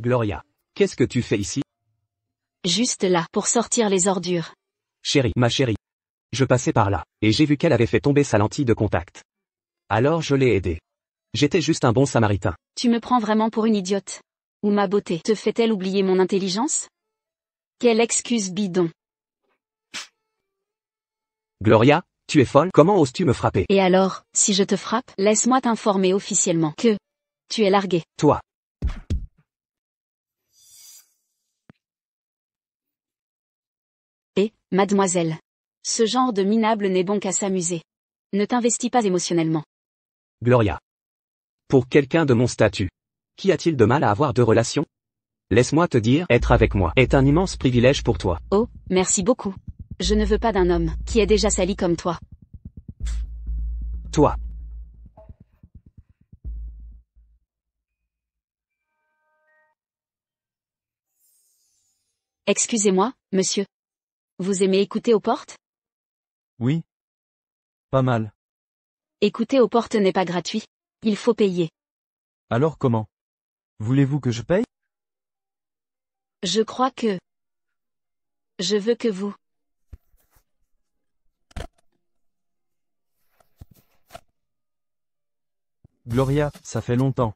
Gloria. Qu'est-ce que tu fais ici? Juste là, pour sortir les ordures. Chérie, ma chérie. Je passais par là, et j'ai vu qu'elle avait fait tomber sa lentille de contact. Alors je l'ai aidée. J'étais juste un bon samaritain. Tu me prends vraiment pour une idiote. Ou ma beauté te fait-elle oublier mon intelligence? Quelle excuse bidon. Gloria, tu es folle? Comment oses-tu me frapper? Et alors, si je te frappe, laisse-moi t'informer officiellement que tu es largué. Toi. Et, mademoiselle. Ce genre de minable n'est bon qu'à s'amuser. Ne t'investis pas émotionnellement. Gloria. Pour quelqu'un de mon statut, qu'y a-t-il de mal à avoir 2 relations? Laisse-moi te dire, être avec moi est un immense privilège pour toi. Oh, merci beaucoup. Je ne veux pas d'un homme qui est déjà sali comme toi. Toi. Excusez-moi, monsieur. Vous aimez écouter aux portes? Oui. Pas mal. Écouter aux portes n'est pas gratuit. Il faut payer. Alors comment? Voulez-vous que je paye? Je crois que... Je veux que vous... Gloria, ça fait longtemps.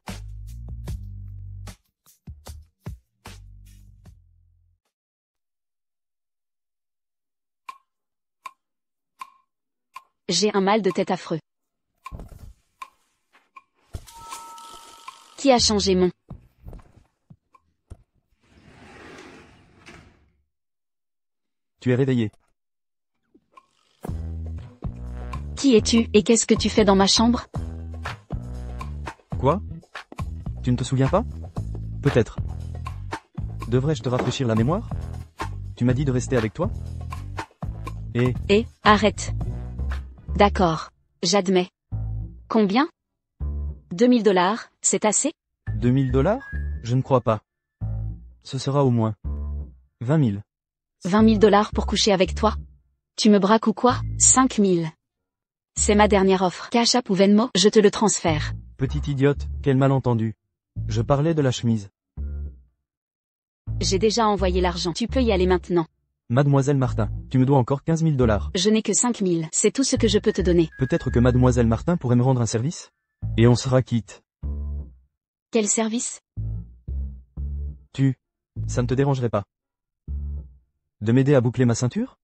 J'ai un mal de tête affreux. Qui a changé mon... Tu es réveillé. Qui es-tu et qu'est-ce que tu fais dans ma chambre? Quoi? Tu ne te souviens pas? Peut-être. Devrais-je te rafraîchir la mémoire? Tu m'as dit de rester avec toi? Arrête. D'accord. J'admets. Combien? 2000 $, c'est assez? 2000 $? Je ne crois pas. Ce sera au moins 20 000. 20 000 $ pour coucher avec toi? Tu me braques ou quoi? 5 000. C'est ma dernière offre. Cash App ou Venmo, je te le transfère. Petite idiote, quel malentendu. Je parlais de la chemise. J'ai déjà envoyé l'argent. Tu peux y aller maintenant. Mademoiselle Martin, tu me dois encore 15 000 $. Je n'ai que 5 000. C'est tout ce que je peux te donner. Peut-être que Mademoiselle Martin pourrait me rendre un service? Et on sera quitte. Quel service? Ça ne te dérangerait pas de m'aider à boucler ma ceinture?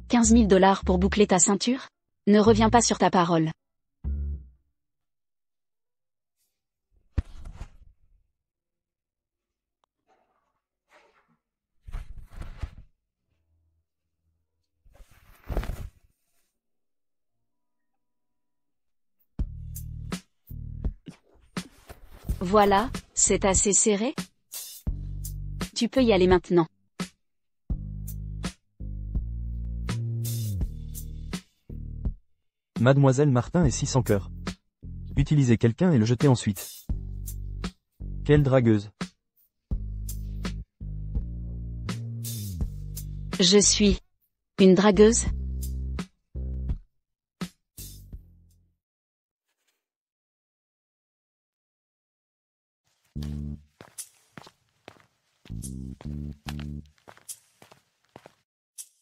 15 000 $ pour boucler ta ceinture? Ne reviens pas sur ta parole. Voilà, c'est assez serré? Tu peux y aller maintenant. Mademoiselle Martin est si sans cœur. Utiliser quelqu'un et le jeter ensuite. Quelle dragueuse. Je suis une dragueuse?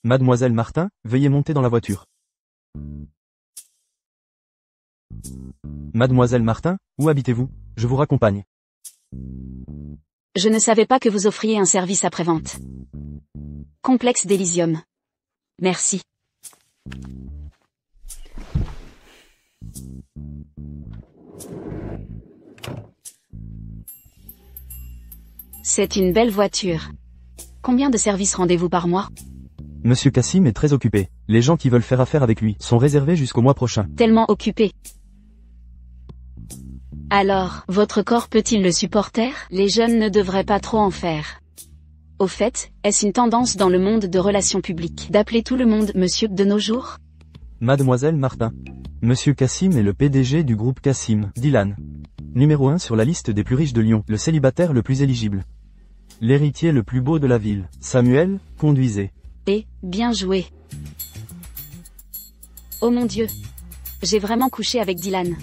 Mademoiselle Martin, veuillez monter dans la voiture. Mademoiselle Martin, où habitez-vous? Je vous raccompagne. Je ne savais pas que vous offriez un service après-vente. Complexe d'Elysium. Merci. C'est une belle voiture. Combien de services rendez-vous par mois? Monsieur Cassim est très occupé. Les gens qui veulent faire affaire avec lui sont réservés jusqu'au mois prochain. Tellement occupé. Alors, votre corps peut-il le supporter? Les jeunes ne devraient pas trop en faire. Au fait, est-ce une tendance dans le monde de relations publiques d'appeler tout le monde monsieur de nos jours? Mademoiselle Martin. Monsieur Cassim est le PDG du groupe Cassim, Dylan. Numéro 1 sur la liste des plus riches de Lyon, le célibataire le plus éligible. L'héritier le plus beau de la ville. Samuel, conduisez. Bien joué. Oh mon Dieu. J'ai vraiment couché avec Dylan.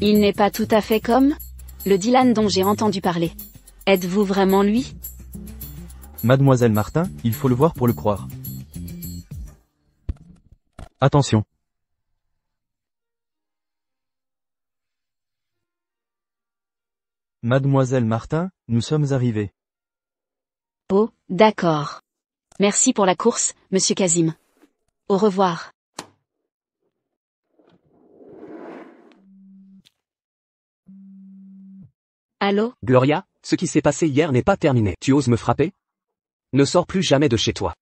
Il n'est pas tout à fait comme Le Dylan dont j'ai entendu parler. Êtes-vous vraiment lui? Mademoiselle Martin, il faut le voir pour le croire. Attention. Mademoiselle Martin, nous sommes arrivés. Oh, d'accord. Merci pour la course, monsieur Kazim. Au revoir. Allô? Gloria, ce qui s'est passé hier n'est pas terminé. Tu oses me frapper? Ne sors plus jamais de chez toi.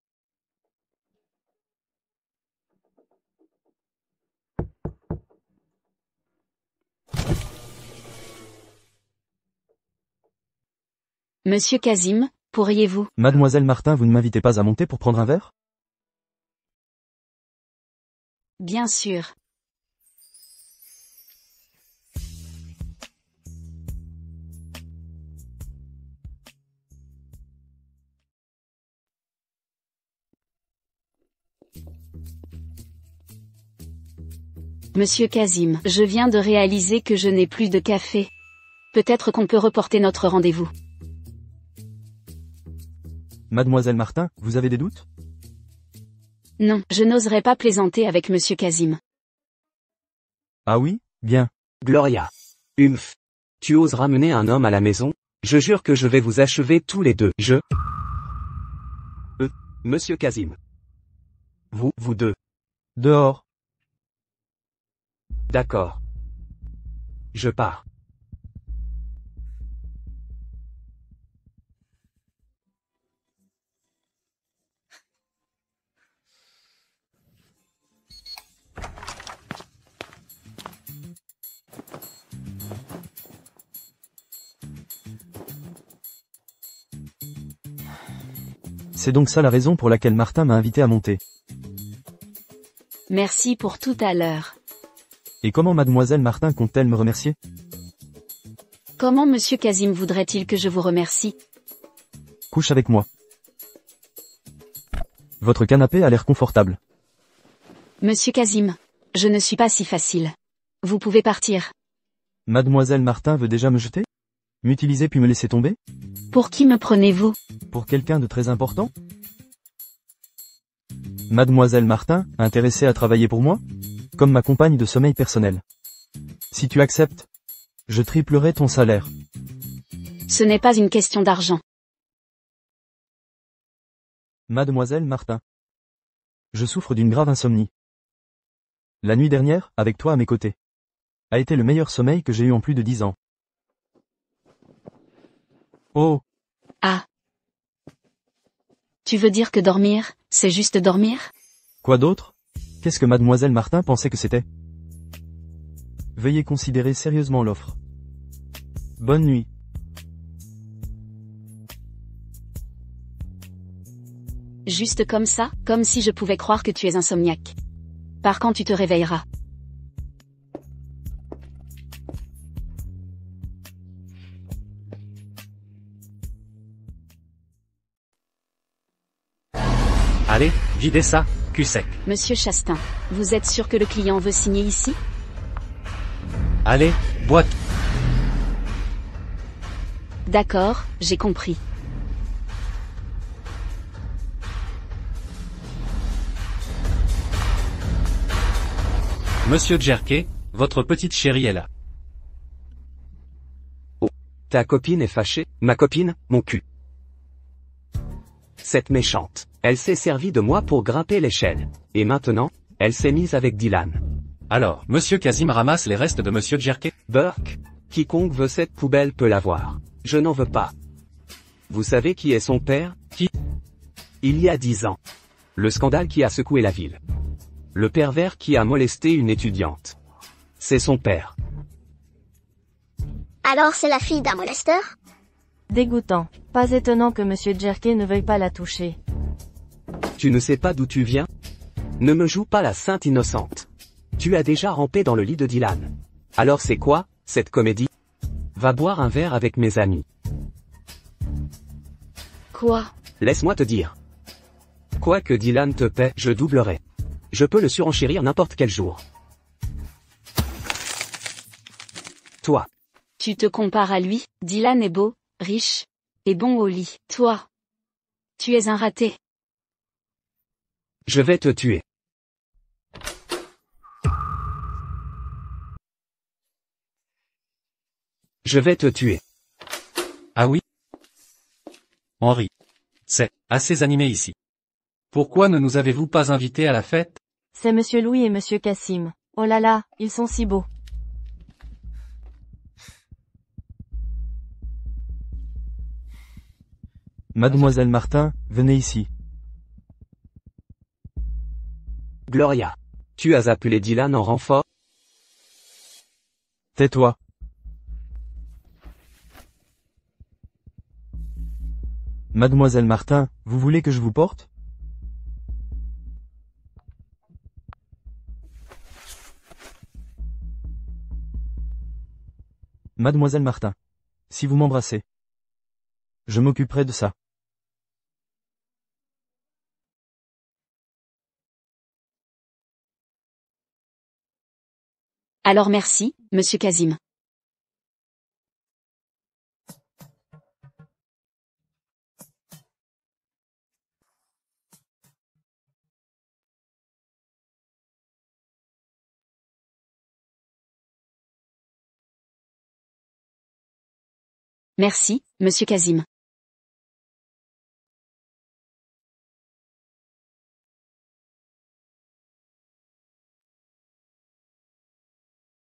Monsieur Kazim, pourriez-vous? Mademoiselle Martin, vous ne m'invitez pas à monter pour prendre un verre? Bien sûr. Monsieur Kazim, je viens de réaliser que je n'ai plus de café. Peut-être qu'on peut reporter notre rendez-vous. Mademoiselle Martin, vous avez des doutes? Non, je n'oserais pas plaisanter avec monsieur Kazim. Ah oui? Bien. Gloria. Humph. Tu oses ramener un homme à la maison? Je jure que je vais vous achever tous les deux. Monsieur Kazim. Vous deux. Dehors. D'accord. Je pars. C'est donc ça la raison pour laquelle Martin m'a invité à monter. Merci pour tout à l'heure. Et comment Mademoiselle Martin compte-t-elle me remercier? Comment monsieur Kazim voudrait-il que je vous remercie? Couche avec moi. Votre canapé a l'air confortable. Monsieur Kazim, je ne suis pas si facile. Vous pouvez partir. Mademoiselle Martin veut déjà me jeter? M'utiliser puis me laisser tomber? Pour qui me prenez-vous? Pour quelqu'un de très important? Mademoiselle Martin, intéressée à travailler pour moi? Comme ma compagne de sommeil personnelle. Si tu acceptes, je triplerai ton salaire. Ce n'est pas une question d'argent. Mademoiselle Martin. Je souffre d'une grave insomnie. La nuit dernière, avec toi à mes côtés, a été le meilleur sommeil que j'ai eu en plus de 10 ans. Oh! Ah. Tu veux dire que dormir, c'est juste dormir? Quoi d'autre? Qu'est-ce que Mademoiselle Martin pensait que c'était? Veuillez considérer sérieusement l'offre. Bonne nuit. Juste comme ça, comme si je pouvais croire que tu es insomniaque. Par quand tu te réveilleras? Allez, videz ça, cul sec. Monsieur Chastain, vous êtes sûr que le client veut signer ici? Allez, boite. D'accord, j'ai compris. Monsieur Djerké, votre petite chérie est là. Oh, ta copine est fâchée? Ma copine, mon cul. Cette méchante. Elle s'est servie de moi pour grimper l'échelle. Et maintenant, elle s'est mise avec Dylan. Alors, Monsieur Kazim ramasse les restes de Monsieur Djerké? Burke, quiconque veut cette poubelle peut l'avoir. Je n'en veux pas. Vous savez qui est son père? Qui? Il y a 10 ans. Le scandale qui a secoué la ville. Le pervers qui a molesté une étudiante. C'est son père. Alors c'est la fille d'un molesteur? Dégoûtant. Pas étonnant que Monsieur Djerké ne veuille pas la toucher. Tu ne sais pas d'où tu viens? Ne me joue pas la sainte innocente. Tu as déjà rampé dans le lit de Dylan. Alors c'est quoi, cette comédie? Va boire un verre avec mes amis. Quoi? Laisse-moi te dire. Quoi que Dylan te paie, je doublerai. Je peux le surenchérir n'importe quel jour. Toi. Tu te compares à lui, Dylan est beau, riche, et bon au lit. Toi, tu es un raté. Je vais te tuer. Je vais te tuer. Ah oui? Henri. C'est assez animé ici. Pourquoi ne nous avez-vous pas invités à la fête? C'est monsieur Louis et monsieur Cassim. Oh là là, ils sont si beaux. Mademoiselle Martin, venez ici. Gloria. Tu as appelé Dylan en renfort? Tais-toi. Mademoiselle Martin, vous voulez que je vous porte? Mademoiselle Martin. Si vous m'embrassez. Je m'occuperai de ça. Alors merci, monsieur Cassim. Merci, monsieur Cassim.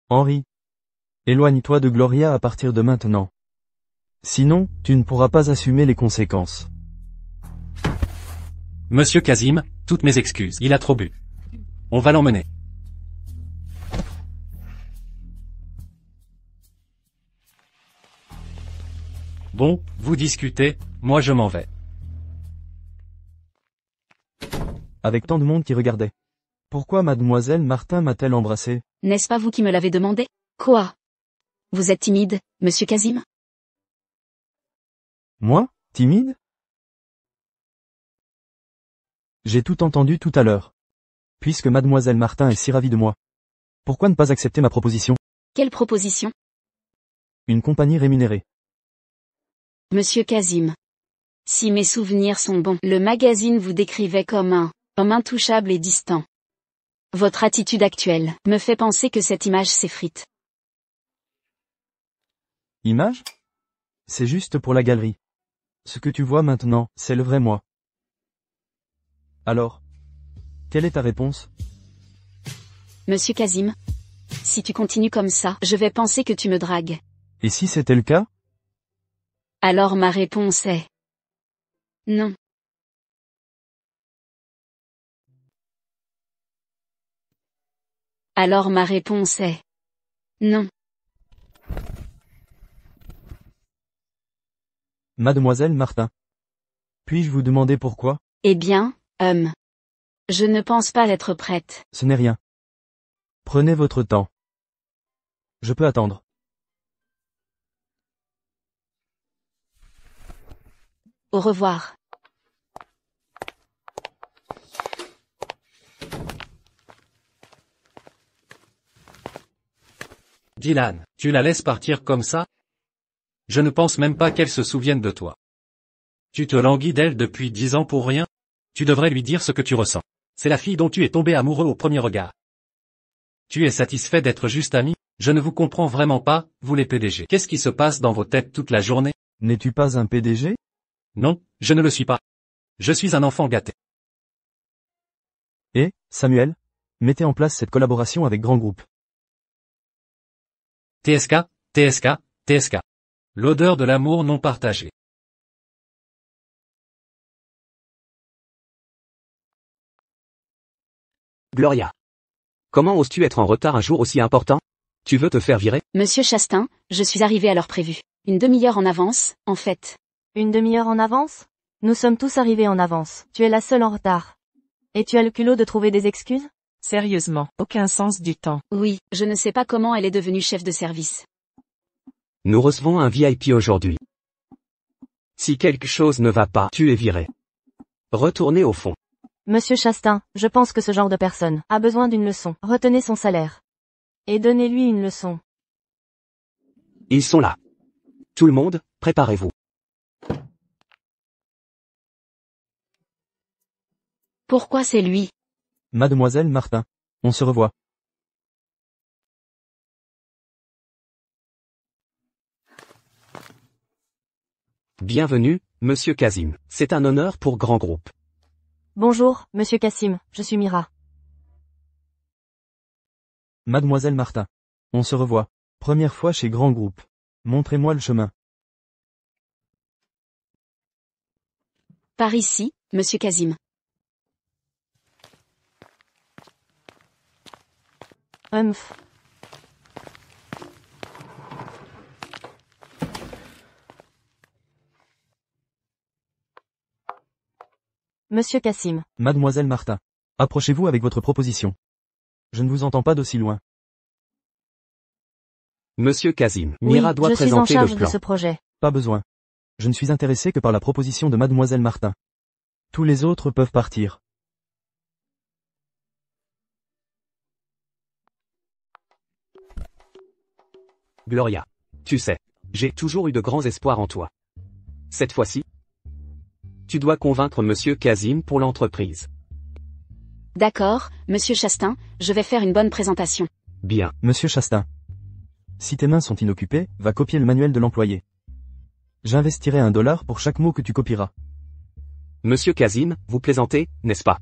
Henri. Éloigne-toi de Gloria à partir de maintenant. Sinon, tu ne pourras pas assumer les conséquences. Monsieur Cassim, toutes mes excuses. Il a trop bu. On va l'emmener. Bon, vous discutez, moi je m'en vais. Avec tant de monde qui regardait. Pourquoi mademoiselle Martin m'a-t-elle embrassé? N'est-ce pas vous qui me l'avez demandé? Quoi? Vous êtes timide, monsieur Cassim? Moi, timide? J'ai tout entendu tout à l'heure. Puisque mademoiselle Martin est si ravie de moi. Pourquoi ne pas accepter ma proposition? Quelle proposition? Une compagnie rémunérée. Monsieur Cassim. Si mes souvenirs sont bons, le magazine vous décrivait comme un homme intouchable et distant. Votre attitude actuelle me fait penser que cette image s'effrite. Image? C'est juste pour la galerie. Ce que tu vois maintenant, c'est le vrai moi. Alors, quelle est ta réponse? Monsieur Cassim. Si tu continues comme ça, je vais penser que tu me dragues. Et si c'était le cas? Alors ma réponse est... non. Alors ma réponse est... non. Mademoiselle Martin. Puis-je vous demander pourquoi? Eh bien, je ne pense pas être prête. Ce n'est rien. Prenez votre temps. Je peux attendre. Au revoir. Dylan, tu la laisses partir comme ça? Je ne pense même pas qu'elle se souvienne de toi. Tu te languis d'elle depuis 10 ans pour rien? Tu devrais lui dire ce que tu ressens. C'est la fille dont tu es tombé amoureux au premier regard. Tu es satisfait d'être juste ami? Je ne vous comprends vraiment pas, vous les PDG. Qu'est-ce qui se passe dans vos têtes toute la journée? N'es-tu pas un PDG? Non, je ne le suis pas. Je suis un enfant gâté. Et, Samuel, mettez en place cette collaboration avec Grand Groupe. TSK, TSK, TSK. L'odeur de l'amour non partagé. Gloria. Comment oses-tu être en retard un jour aussi important? Tu veux te faire virer? Monsieur Chastain, je suis arrivé à l'heure prévue. Une demi-heure en avance, en fait. Une demi-heure en avance? Nous sommes tous arrivés en avance. Tu es la seule en retard. Et tu as le culot de trouver des excuses? Sérieusement, aucun sens du temps. Oui, je ne sais pas comment elle est devenue chef de service. Nous recevons un VIP aujourd'hui. Si quelque chose ne va pas, tu es viré. Retournez au fond. Monsieur Chastain, je pense que ce genre de personne a besoin d'une leçon. Retenez son salaire. Et donnez-lui une leçon. Ils sont là. Tout le monde, préparez-vous. Pourquoi c'est lui? Mademoiselle Martin. On se revoit. Bienvenue, Monsieur Kazim. C'est un honneur pour grand groupe. Bonjour, Monsieur Cassim, je suis Mira. Mademoiselle Martin. On se revoit. Première fois chez Grand Groupe. Montrez-moi le chemin. Par ici, Monsieur Kazim. Humph. Monsieur Cassim. Mademoiselle Martin. Approchez-vous avec votre proposition. Je ne vous entends pas d'aussi loin. Monsieur Kazim, Mira doit je suis en présenter charge le de plan. ce projet. Pas besoin. Je ne suis intéressé que par la proposition de Mademoiselle Martin. Tous les autres peuvent partir. Gloria. Tu sais, j'ai toujours eu de grands espoirs en toi. Cette fois-ci, tu dois convaincre Monsieur Kazim pour l'entreprise. D'accord, Monsieur Chastain, je vais faire une bonne présentation. Bien. Monsieur Chastain. Si tes mains sont inoccupées, va copier le manuel de l'employé. J'investirai $1 pour chaque mot que tu copieras. Monsieur Kazim, vous plaisantez, n'est-ce pas?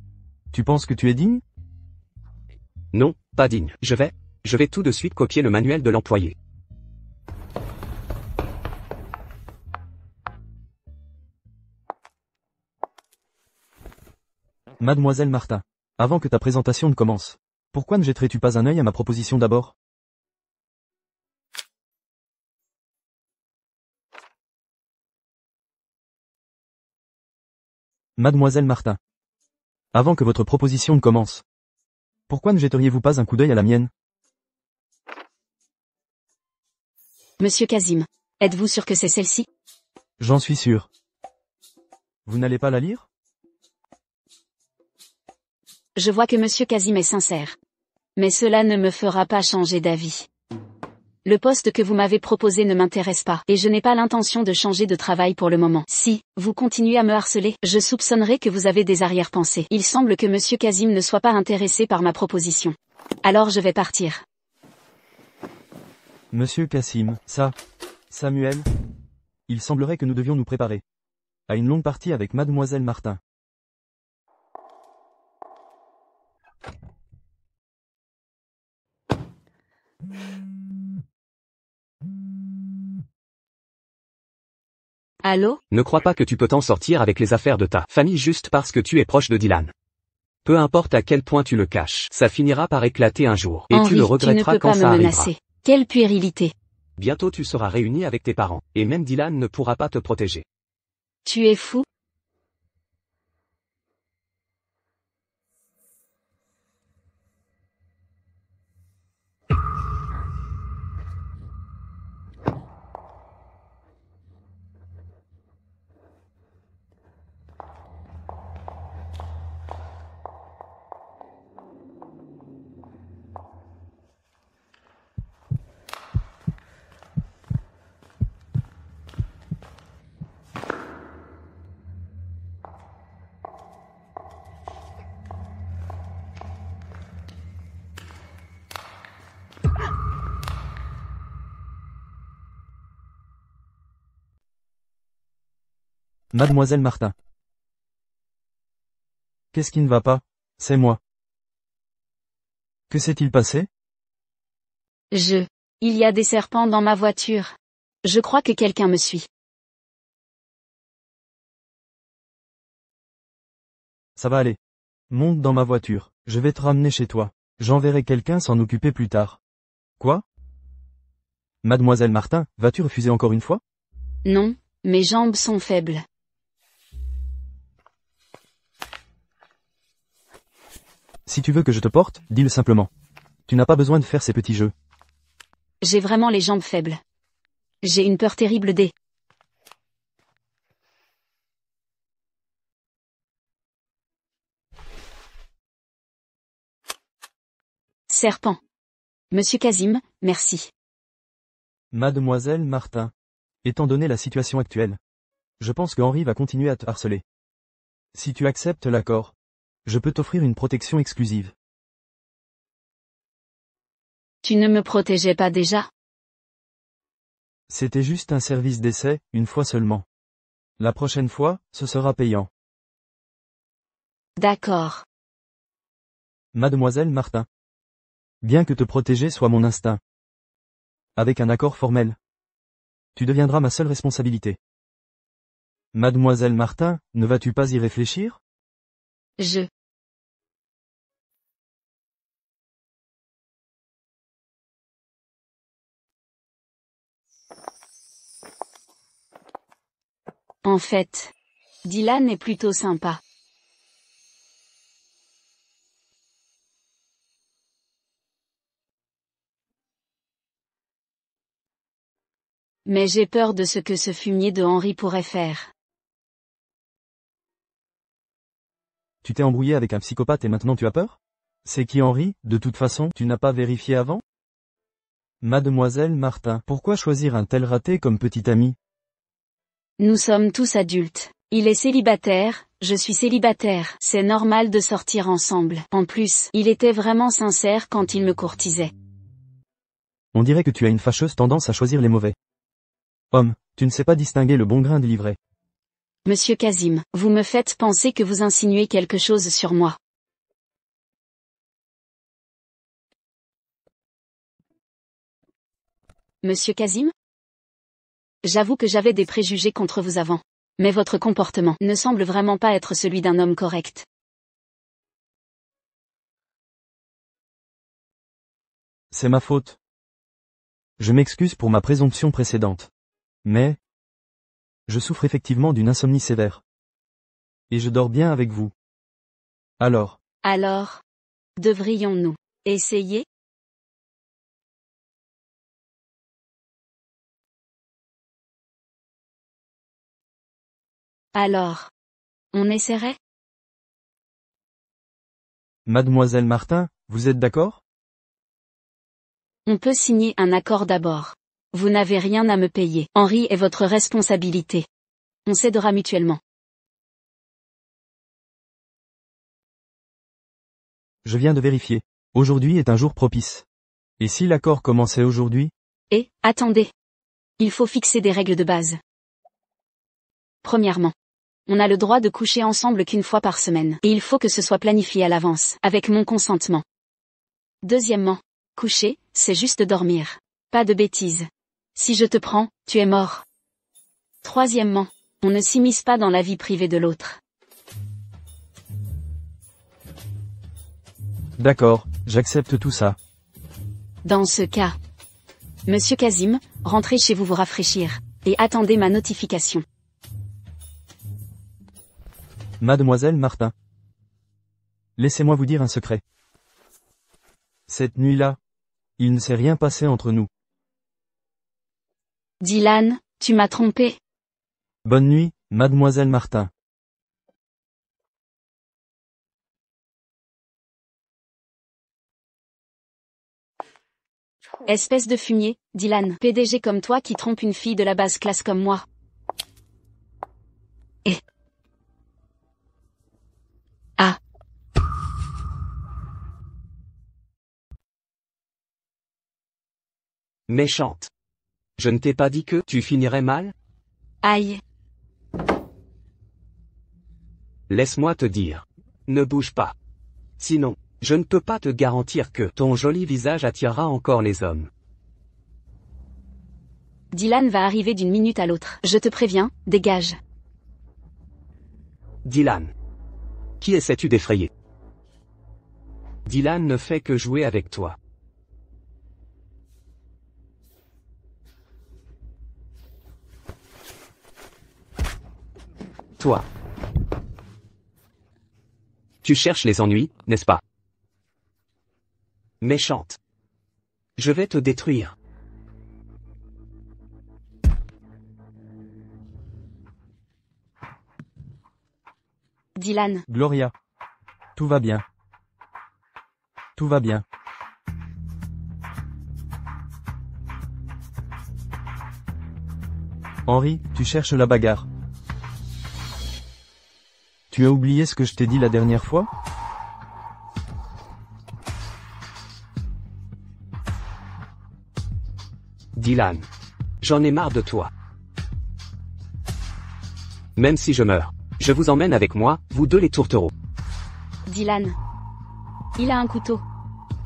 Tu penses que tu es digne? Non, pas digne. Je vais tout de suite copier le manuel de l'employé. Mademoiselle Martin. Avant que ta présentation ne commence. Pourquoi ne jetterais-tu pas un œil à ma proposition d'abord? Mademoiselle Martin. Avant que votre proposition ne commence. Pourquoi ne jetteriez-vous pas un coup d'œil à la mienne? Monsieur Kazim. Êtes-vous sûr que c'est celle-ci? J'en suis sûr. Vous n'allez pas la lire? Je vois que Monsieur Kazim est sincère. Mais cela ne me fera pas changer d'avis. Le poste que vous m'avez proposé ne m'intéresse pas, et je n'ai pas l'intention de changer de travail pour le moment. Si vous continuez à me harceler, je soupçonnerai que vous avez des arrière-pensées. Il semble que Monsieur Kazim ne soit pas intéressé par ma proposition. Alors je vais partir. Monsieur Cassim, Samuel. Il semblerait que nous devions nous préparer à une longue partie avec Mademoiselle Martin. Allô? Ne crois pas que tu peux t'en sortir avec les affaires de ta famille juste parce que tu es proche de Dylan. Peu importe à quel point tu le caches, ça finira par éclater un jour, et Henri, tu le tu ne regretteras peux quand pas ça me arrivera. menacer. Quelle puérilité. Bientôt tu seras réuni avec tes parents, et même Dylan ne pourra pas te protéger. Tu es fou? Mademoiselle Martin. Qu'est-ce qui ne va pas? C'est moi. Que s'est-il passé? Il y a des serpents dans ma voiture. Je crois que quelqu'un me suit. Ça va aller. Monte dans ma voiture. Je vais te ramener chez toi. J'enverrai quelqu'un s'en occuper plus tard. Quoi? Mademoiselle Martin, vas-tu refuser encore une fois? Non, mes jambes sont faibles. Si tu veux que je te porte, dis-le simplement. Tu n'as pas besoin de faire ces petits jeux. J'ai vraiment les jambes faibles. J'ai une peur terrible des serpents. Monsieur Kazim, merci. Mademoiselle Martin. Étant donné la situation actuelle, je pense que Henri va continuer à te harceler. Si tu acceptes l'accord, je peux t'offrir une protection exclusive. Tu ne me protégeais pas déjà? C'était juste un service d'essai, une fois seulement. La prochaine fois, ce sera payant. D'accord. Mademoiselle Martin. Bien que te protéger soit mon instinct. Avec un accord formel, tu deviendras ma seule responsabilité. Mademoiselle Martin, ne vas-tu pas y réfléchir? En fait, Dylan est plutôt sympa. Mais j'ai peur de ce que ce fumier de Henri pourrait faire. Tu t'es embrouillé avec un psychopathe et maintenant tu as peur? C'est qui Henri, de toute façon, tu n'as pas vérifié avant? Mademoiselle Martin, pourquoi choisir un tel raté comme petit ami? Nous sommes tous adultes. Il est célibataire, je suis célibataire. C'est normal de sortir ensemble. En plus, il était vraiment sincère quand il me courtisait. On dirait que tu as une fâcheuse tendance à choisir les mauvais. Homme, tu ne sais pas distinguer le bon grain de l'ivraie. Monsieur Kazim, vous me faites penser que vous insinuez quelque chose sur moi. Monsieur Kazim? J'avoue que j'avais des préjugés contre vous avant. Mais votre comportement ne semble vraiment pas être celui d'un homme correct. C'est ma faute. Je m'excuse pour ma présomption précédente. Mais, je souffre effectivement d'une insomnie sévère. Et je dors bien avec vous. Alors, Devrions-nous essayer? Alors, on essaierait? Mademoiselle Martin, vous êtes d'accord? On peut signer un accord d'abord. Vous n'avez rien à me payer. Henri est votre responsabilité. On s'aidera mutuellement. Je viens de vérifier. Aujourd'hui est un jour propice. Et si l'accord commençait aujourd'hui? Et, attendez. Il faut fixer des règles de base. Premièrement, on a le droit de coucher ensemble qu'une fois par semaine. Et il faut que ce soit planifié à l'avance, avec mon consentement. Deuxièmement, coucher, c'est juste dormir. Pas de bêtises. Si je te prends, tu es mort. Troisièmement, on ne s'immisce pas dans la vie privée de l'autre. D'accord, j'accepte tout ça. Dans ce cas, Monsieur Kazim, rentrez chez vous rafraîchir. Et attendez ma notification. Mademoiselle Martin. Laissez-moi vous dire un secret. Cette nuit-là, il ne s'est rien passé entre nous. Dylan, tu m'as trompé. Bonne nuit, Mademoiselle Martin. Espèce de fumier, Dylan, PDG comme toi qui trompe une fille de la basse classe comme moi. Et... Ah. Méchante. Je ne t'ai pas dit que tu finirais mal? Aïe. Laisse-moi te dire. Ne bouge pas. Sinon, je ne peux pas te garantir que ton joli visage attirera encore les hommes. Dylan va arriver d'une minute à l'autre. Je te préviens, dégage. Dylan. Qui essaies-tu d'effrayer? Dylan ne fait que jouer avec toi. Toi. Tu cherches les ennuis, n'est-ce pas? Méchante. Je vais te détruire. Dylan. Gloria. Tout va bien. Tout va bien. Henri, tu cherches la bagarre. Tu as oublié ce que je t'ai dit la dernière fois? Dylan. J'en ai marre de toi. Même si je meurs, je vous emmène avec moi, vous deux les tourtereaux. Dylan. Il a un couteau.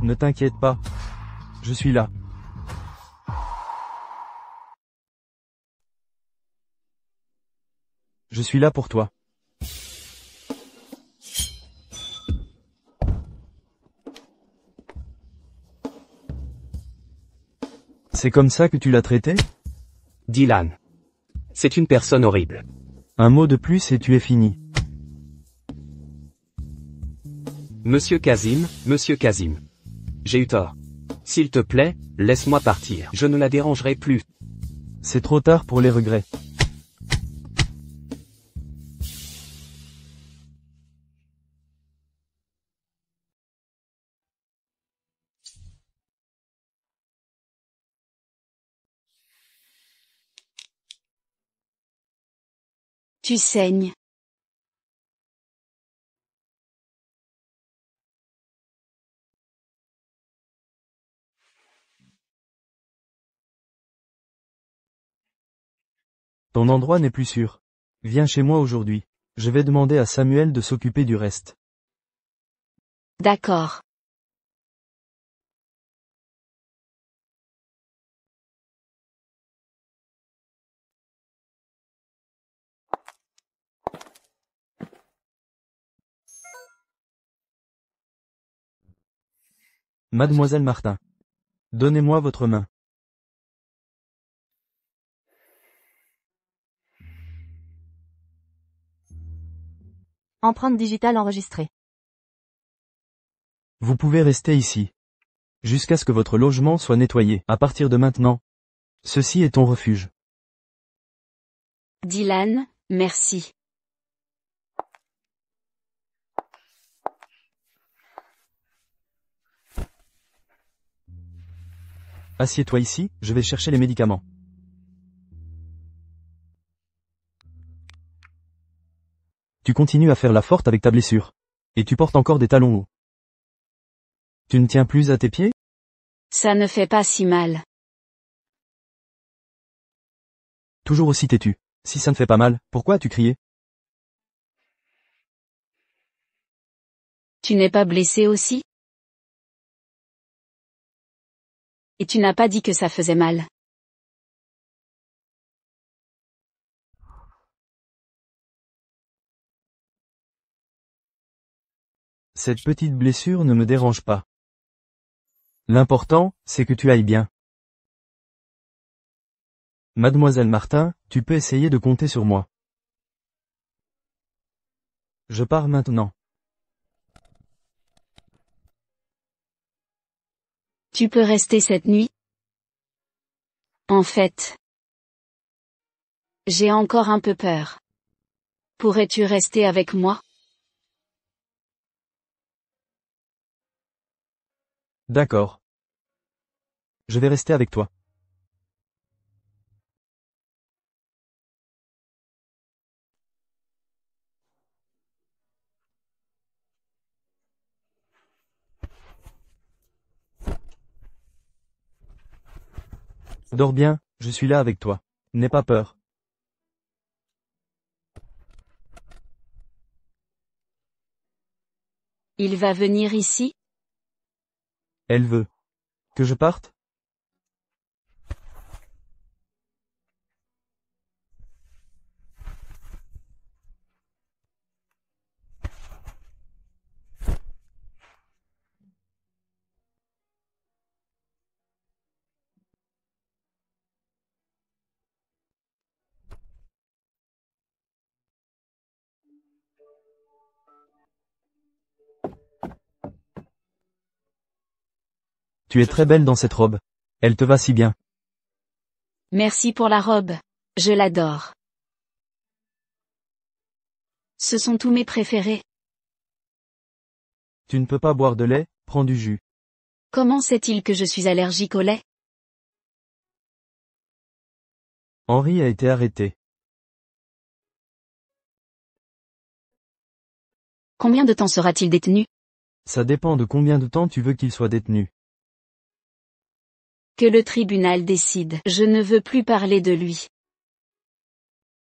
Ne t'inquiète pas. Je suis là. Je suis là pour toi. C'est comme ça que tu l'as traité? Dylan. C'est une personne horrible. Un mot de plus et tu es fini. Monsieur Kazim. J'ai eu tort. S'il te plaît, laisse-moi partir. Je ne la dérangerai plus. C'est trop tard pour les regrets. Tu saignes. Ton endroit n'est plus sûr. Viens chez moi aujourd'hui. Je vais demander à Samuel de s'occuper du reste. D'accord. Mademoiselle Martin. Donnez-moi votre main. Empreinte digitale enregistrée. Vous pouvez rester ici. Jusqu'à ce que votre logement soit nettoyé. À partir de maintenant. Ceci est ton refuge. Dylan, merci. Assieds-toi ici, je vais chercher les médicaments. Tu continues à faire la forte avec ta blessure. Et tu portes encore des talons hauts. Tu ne tiens plus à tes pieds? Ça ne fait pas si mal. Toujours aussi têtu. Si ça ne fait pas mal, pourquoi as-tu crié? Tu n'es pas blessé aussi? Et tu n'as pas dit que ça faisait mal. Cette petite blessure ne me dérange pas. L'important, c'est que tu ailles bien. Mademoiselle Martin, tu peux essayer de compter sur moi. Je pars maintenant. Tu peux rester cette nuit? En fait, j'ai encore un peu peur. Pourrais-tu rester avec moi? D'accord. Je vais rester avec toi. Dors bien, je suis là avec toi. N'aie pas peur. Il va venir ici? Elle veut. Que je parte? Tu es très belle dans cette robe. Elle te va si bien. Merci pour la robe. Je l'adore. Ce sont tous mes préférés. Tu ne peux pas boire de lait, prends du jus. Comment sait-il que je suis allergique au lait? Henri a été arrêté. Combien de temps sera-t-il détenu? Ça dépend de combien de temps tu veux qu'il soit détenu. Que le tribunal décide. Je ne veux plus parler de lui.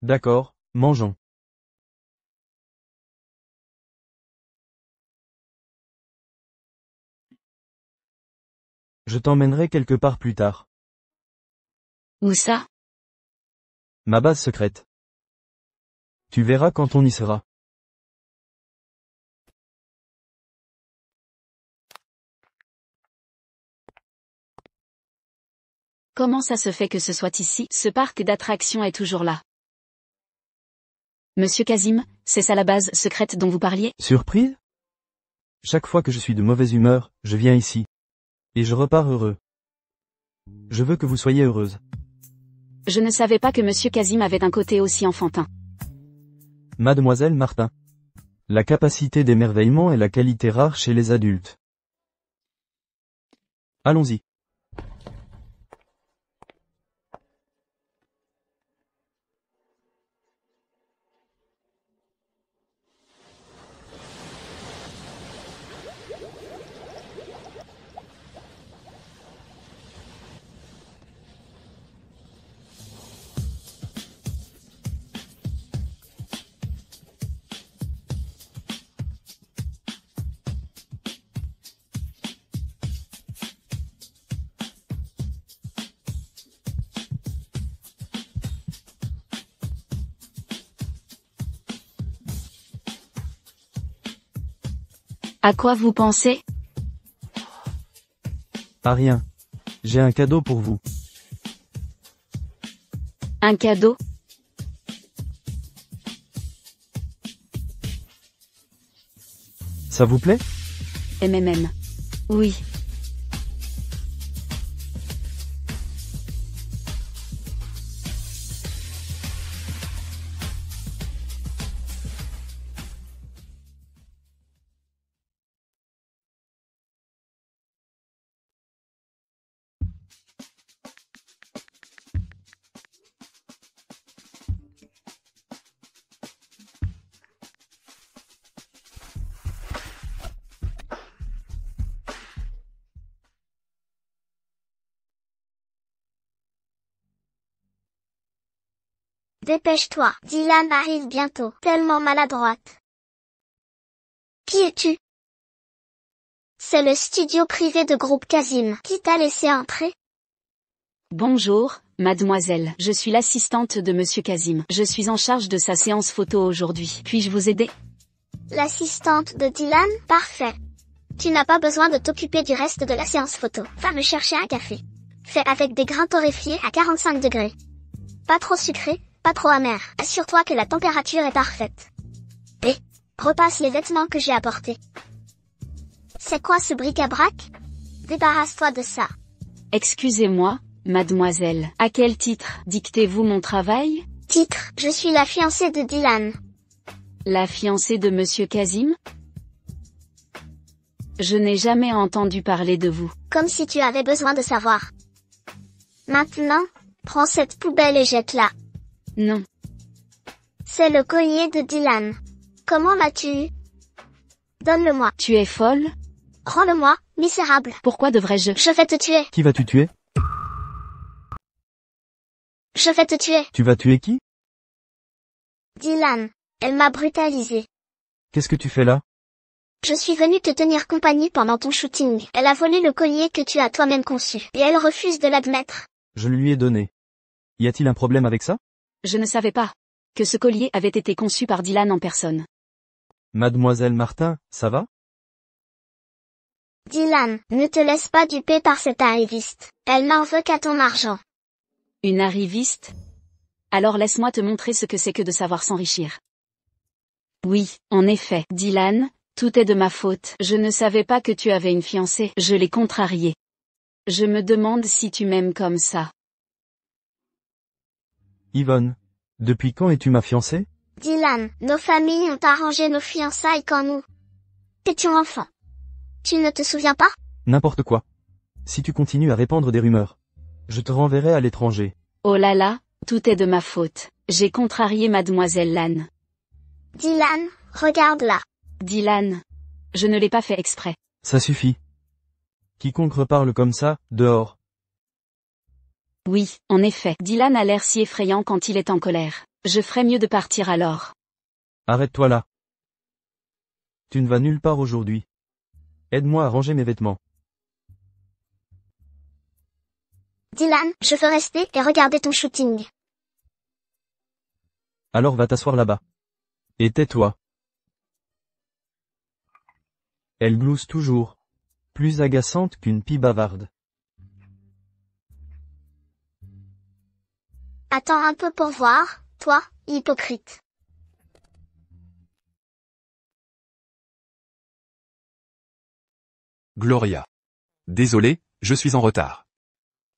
D'accord, mangeons. Je t'emmènerai quelque part plus tard. Où ça? Ma base secrète. Tu verras quand on y sera. Comment ça se fait que ce soit ici? Ce parc d'attractions est toujours là. Monsieur Kazim, c'est ça la base secrète dont vous parliez? Surprise? Chaque fois que je suis de mauvaise humeur, je viens ici. Et je repars heureux. Je veux que vous soyez heureuse. Je ne savais pas que Monsieur Kazim avait un côté aussi enfantin. Mademoiselle Martin. La capacité d'émerveillement est la qualité rare chez les adultes. Allons-y. À quoi vous pensez? Ah rien. J'ai un cadeau pour vous. Un cadeau? Ça vous plaît? MMM. Oui. Dépêche-toi, Dylan arrive bientôt, tellement maladroite. Qui es-tu? C'est le studio privé de groupe Kazim. Qui t'a laissé entrer? Bonjour, mademoiselle. Je suis l'assistante de Monsieur Kazim. Je suis en charge de sa séance photo aujourd'hui. Puis-je vous aider? L'assistante de Dylan? Parfait. Tu n'as pas besoin de t'occuper du reste de la séance photo. Va me chercher un café. Fait avec des grains torréfiés à 45 degrés. Pas trop sucré, pas trop amer. Assure-toi que la température est parfaite. Et repasse les vêtements que j'ai apportés. C'est quoi ce bric-à-brac? Débarrasse-toi de ça. Excusez-moi, mademoiselle. À quel titre dictez-vous mon travail? Titre, je suis la fiancée de Dylan. La fiancée de Monsieur Kazim? Je n'ai jamais entendu parler de vous. Comme si tu avais besoin de savoir. Maintenant, prends cette poubelle et jette-la. Non. C'est le collier de Dylan. Comment l'as-tu eu? Donne-le-moi. Tu es folle? Rends-le-moi, misérable. Pourquoi devrais-je? Je vais te tuer. Qui vas-tu tuer? Je vais te tuer. Tu vas tuer qui? Dylan. Elle m'a brutalisé. Qu'est-ce que tu fais là? Je suis venue te tenir compagnie pendant ton shooting. Elle a volé le collier que tu as toi-même conçu. Et elle refuse de l'admettre. Je le lui ai donné. Y a-t-il un problème avec ça? Je ne savais pas que ce collier avait été conçu par Dylan en personne. Mademoiselle Martin, ça va? Dylan, ne te laisse pas duper par cette arriviste. Elle n'en veut qu'à ton argent. Une arriviste? Alors laisse-moi te montrer ce que c'est que de savoir s'enrichir. Oui, en effet, Dylan, tout est de ma faute. Je ne savais pas que tu avais une fiancée. Je l'ai contrariée. Je me demande si tu m'aimes comme ça. Yvonne, depuis quand es-tu ma fiancée? Dylan, nos familles ont arrangé nos fiançailles quand nous étions enfants. Tu ne te souviens pas? N'importe quoi. Si tu continues à répandre des rumeurs, je te renverrai à l'étranger. Oh là là, Tout est de ma faute. J'ai contrarié mademoiselle Lan. Dylan, regarde là. Dylan. Je ne l'ai pas fait exprès. Ça suffit. Quiconque reparle comme ça, dehors. Oui, en effet. Dylan a l'air si effrayant quand il est en colère. Je ferais mieux de partir alors. Arrête-toi là. Tu ne vas nulle part aujourd'hui. Aide-moi à ranger mes vêtements. Dylan, je veux rester et regarder ton shooting. Alors va t'asseoir là-bas. Et tais-toi. Elle glousse toujours. Plus agaçante qu'une pie bavarde. Attends un peu pour voir, toi, hypocrite. Gloria. Désolé, je suis en retard.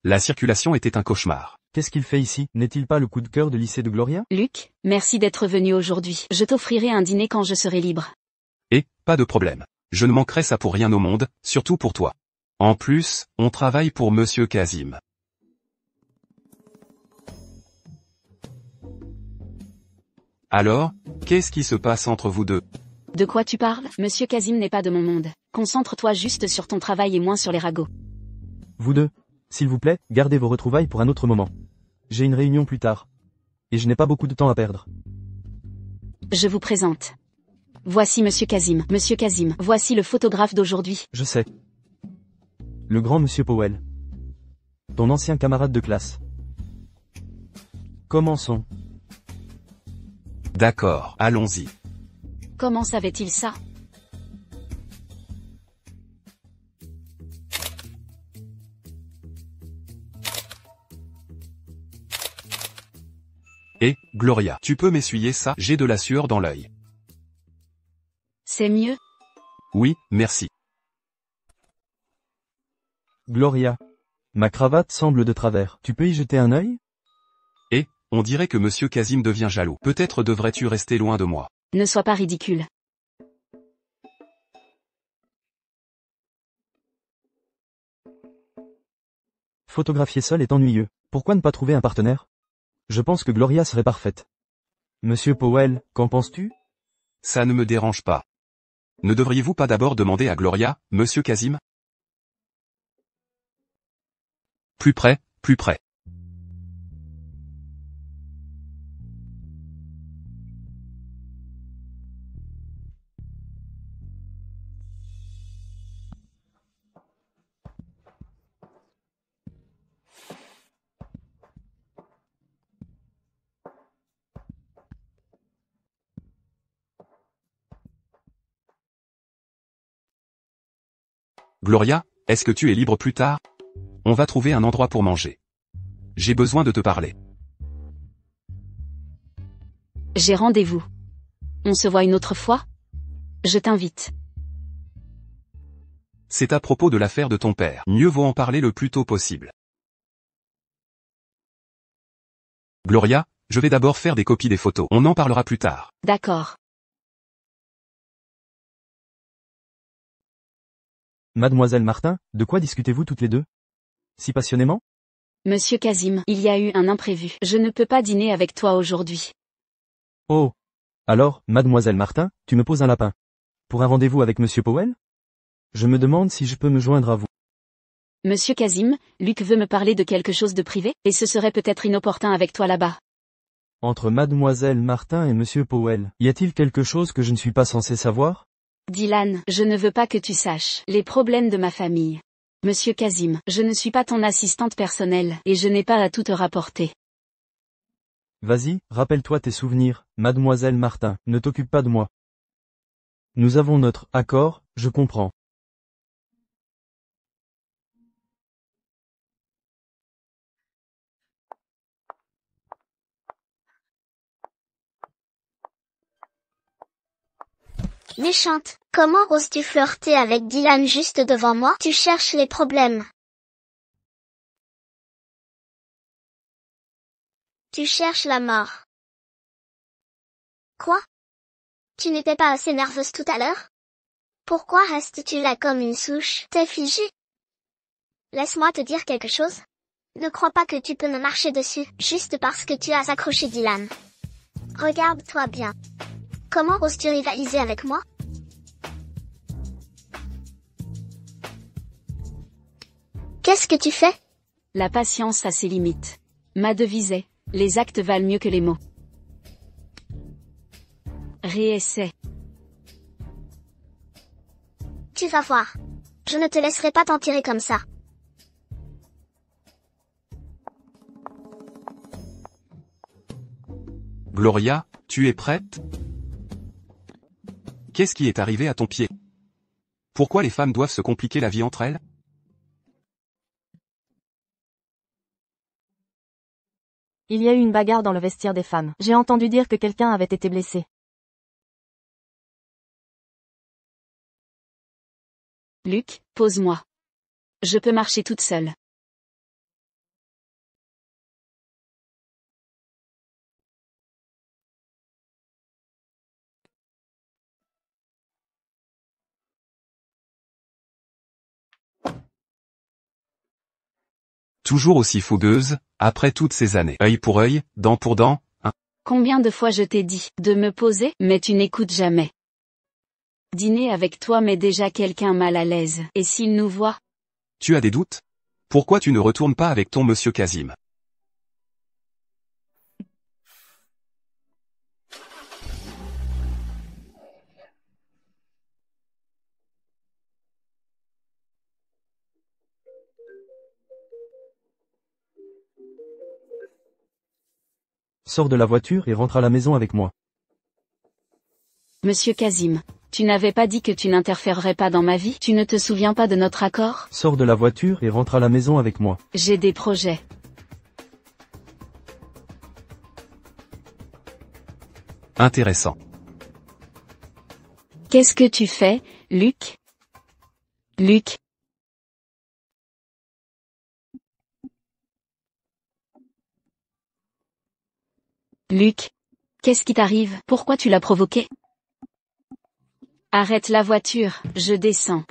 La circulation était un cauchemar. Qu'est-ce qu'il fait ici? N'est-il pas le coup de cœur de lycée de Gloria? Luc, merci d'être venu aujourd'hui. Je t'offrirai un dîner quand je serai libre. Et, pas de problème. Je ne manquerai ça pour rien au monde, surtout pour toi. En plus, on travaille pour Monsieur Kazim. Alors, qu'est-ce qui se passe entre vous deux? De quoi tu parles? Monsieur Kazim n'est pas de mon monde. Concentre-toi juste sur ton travail et moins sur les ragots. Vous deux, s'il vous plaît, gardez vos retrouvailles pour un autre moment. J'ai une réunion plus tard. Et je n'ai pas beaucoup de temps à perdre. Je vous présente. Voici Monsieur Kazim. Monsieur Kazim, voici le photographe d'aujourd'hui. Je sais. Le grand Monsieur Powell. Ton ancien camarade de classe. Commençons. D'accord, allons-y. Comment savait-il ça? Et, Gloria, tu peux m'essuyer ça? J'ai de la sueur dans l'œil. C'est mieux? Oui, merci. Gloria. Ma cravate semble de travers. Tu peux y jeter un œil? Et, on dirait que Monsieur Kazim devient jaloux. Peut-être devrais-tu rester loin de moi. Ne sois pas ridicule. Photographier seul est ennuyeux. Pourquoi ne pas trouver un partenaire? Je pense que Gloria serait parfaite. Monsieur Powell, qu'en penses-tu? Ça ne me dérange pas. Ne devriez-vous pas d'abord demander à Gloria, Monsieur Kazim? Plus près, plus près. Gloria, est-ce que tu es libre plus tard? On va trouver un endroit pour manger. J'ai besoin de te parler. J'ai rendez-vous. On se voit une autre fois? Je t'invite. C'est à propos de l'affaire de ton père. Mieux vaut en parler le plus tôt possible. Gloria, je vais d'abord faire des copies des photos. On en parlera plus tard. D'accord. Mademoiselle Martin, de quoi discutez-vous toutes les deux? Si passionnément? Monsieur Kazim, il y a eu un imprévu. Je ne peux pas dîner avec toi aujourd'hui. Oh. Alors, Mademoiselle Martin, tu me poses un lapin. Pour un rendez-vous avec Monsieur Powell? Je me demande si je peux me joindre à vous. Monsieur Kazim, Luc veut me parler de quelque chose de privé, et ce serait peut-être inopportun avec toi là-bas. Entre Mademoiselle Martin et Monsieur Powell, y a-t-il quelque chose que je ne suis pas censé savoir? Dylan, je ne veux pas que tu saches les problèmes de ma famille. Monsieur Kazim, je ne suis pas ton assistante personnelle, et je n'ai pas à tout te rapporter. Vas-y, rappelle-toi tes souvenirs, Mademoiselle Martin, ne t'occupe pas de moi. Nous avons notre accord, je comprends. Méchante, comment oses-tu flirter avec Dylan juste devant moi? Tu cherches les problèmes. Tu cherches la mort. Quoi? Tu n'étais pas assez nerveuse tout à l'heure? Pourquoi restes-tu là comme une souche? T'es figée? Laisse-moi te dire quelque chose. Ne crois pas que tu peux me marcher dessus, juste parce que tu as accroché Dylan. Regarde-toi bien. Comment oses-tu rivaliser avec moi? Qu'est-ce que tu fais? La patience a ses limites. Ma devise est, les actes valent mieux que les mots. Réessaie. Tu vas voir. Je ne te laisserai pas t'en tirer comme ça. Gloria, tu es prête? Qu'est-ce qui est arrivé à ton pied? Pourquoi les femmes doivent se compliquer la vie entre elles? Il y a eu une bagarre dans le vestiaire des femmes. J'ai entendu dire que quelqu'un avait été blessé. Luc, pose-moi. Je peux marcher toute seule. Toujours aussi fougueuse, après toutes ces années. Œil pour œil, dent pour dent, hein. Combien de fois je t'ai dit de me poser, mais tu n'écoutes jamais. Dîner avec toi met déjà quelqu'un mal à l'aise, et s'il nous voit? Tu as des doutes? Pourquoi tu ne retournes pas avec ton monsieur Kazim? Sors de la voiture et rentre à la maison avec moi. Monsieur Kazim, tu n'avais pas dit que tu n'interférerais pas dans ma vie? Tu ne te souviens pas de notre accord? Sors de la voiture et rentre à la maison avec moi. J'ai des projets. Intéressant. Qu'est-ce que tu fais, Luc? Luc. Luc. Qu'est-ce qui t'arrive? Pourquoi tu l'as provoqué? Arrête la voiture, je descends.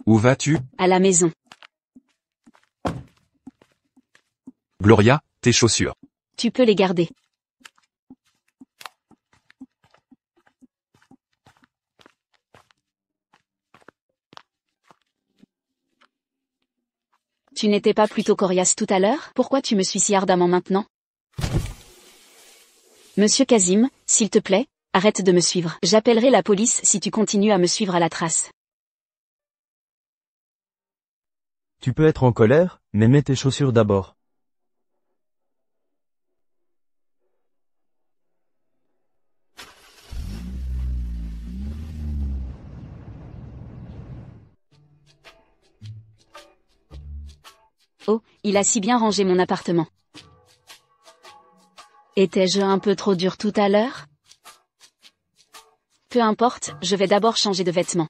Où vas-tu? À la maison. Gloria, tes chaussures. Tu peux les garder. Tu n'étais pas plutôt coriace tout à l'heure? Pourquoi tu me suis si ardemment maintenant? Monsieur Kazim, s'il te plaît, arrête de me suivre. J'appellerai la police si tu continues à me suivre à la trace. Tu peux être en colère, mais mets tes chaussures d'abord. Oh, il a si bien rangé mon appartement. Étais-je un peu trop dur tout à l'heure? Peu importe, je vais d'abord changer de vêtements.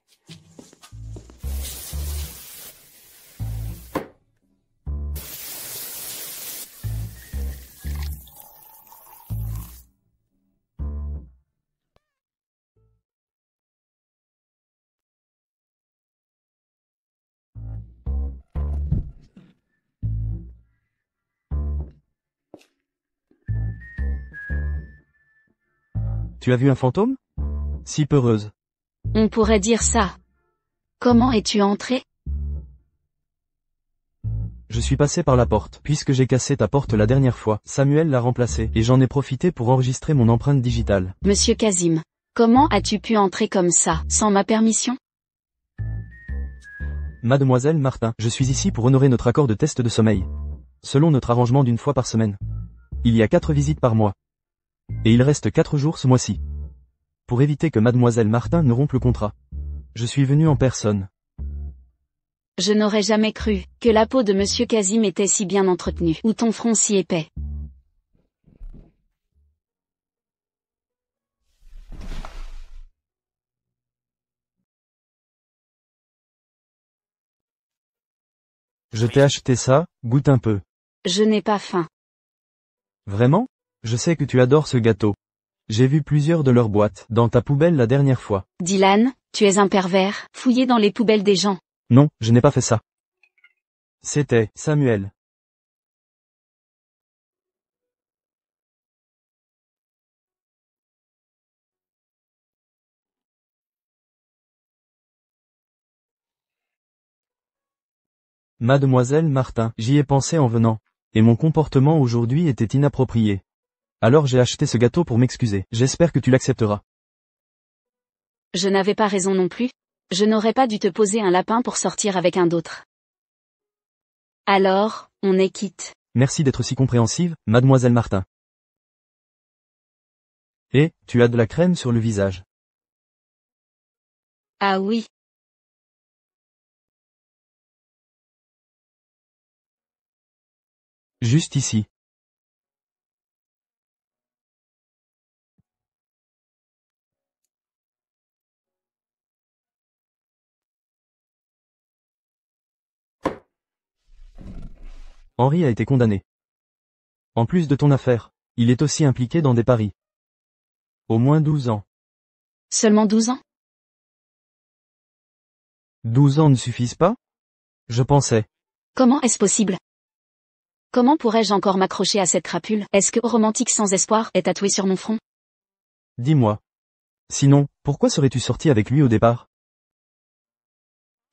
Tu as vu un fantôme? Si peureuse. On pourrait dire ça. Comment es-tu entré? Je suis passé par la porte. Puisque j'ai cassé ta porte la dernière fois, Samuel l'a remplacée, et j'en ai profité pour enregistrer mon empreinte digitale. Monsieur Kazim, comment as-tu pu entrer comme ça, sans ma permission? Mademoiselle Martin, je suis ici pour honorer notre accord de test de sommeil. Selon notre arrangement d'une fois par semaine. Il y a 4 visites par mois. Et il reste 4 jours ce mois-ci. Pour éviter que Mademoiselle Martin ne rompe le contrat. Je suis venu en personne. Je n'aurais jamais cru que la peau de Monsieur Kazim était si bien entretenue, ou ton front si épais. Je t'ai acheté ça, goûte un peu. Je n'ai pas faim. Vraiment? Je sais que tu adores ce gâteau. J'ai vu plusieurs de leurs boîtes dans ta poubelle la dernière fois. Dylan, tu es un pervers, fouillé dans les poubelles des gens. Non, je n'ai pas fait ça. C'était Samuel. Mademoiselle Martin, j'y ai pensé en venant. Et mon comportement aujourd'hui était inapproprié. Alors j'ai acheté ce gâteau pour m'excuser. J'espère que tu l'accepteras. Je n'avais pas raison non plus. Je n'aurais pas dû te poser un lapin pour sortir avec un d'autre. Alors, on est quitte. Merci d'être si compréhensive, mademoiselle Martin. Et, tu as de la crème sur le visage. Ah oui. Juste ici. Henri a été condamné. En plus de ton affaire, il est aussi impliqué dans des paris. Au moins 12 ans. Seulement 12 ans? 12 ans ne suffisent pas? Je pensais. Comment est-ce possible? Comment pourrais-je encore m'accrocher à cette crapule? Est-ce que romantique sans espoir est tatoué sur mon front? Dis-moi. Sinon, pourquoi serais-tu sorti avec lui au départ?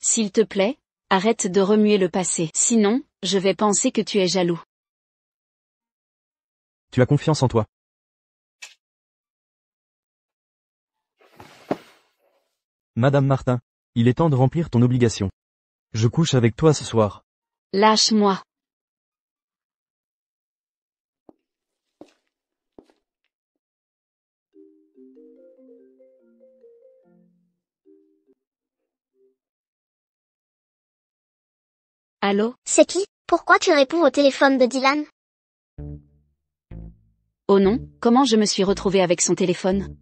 S'il te plaît, arrête de remuer le passé. Sinon, je vais penser que tu es jaloux. Tu as confiance en toi. Madame Martin, il est temps de remplir ton obligation. Je couche avec toi ce soir. Lâche-moi. Allô? C'est qui? Pourquoi tu réponds au téléphone de Dylan? Oh non, comment je me suis retrouvée avec son téléphone?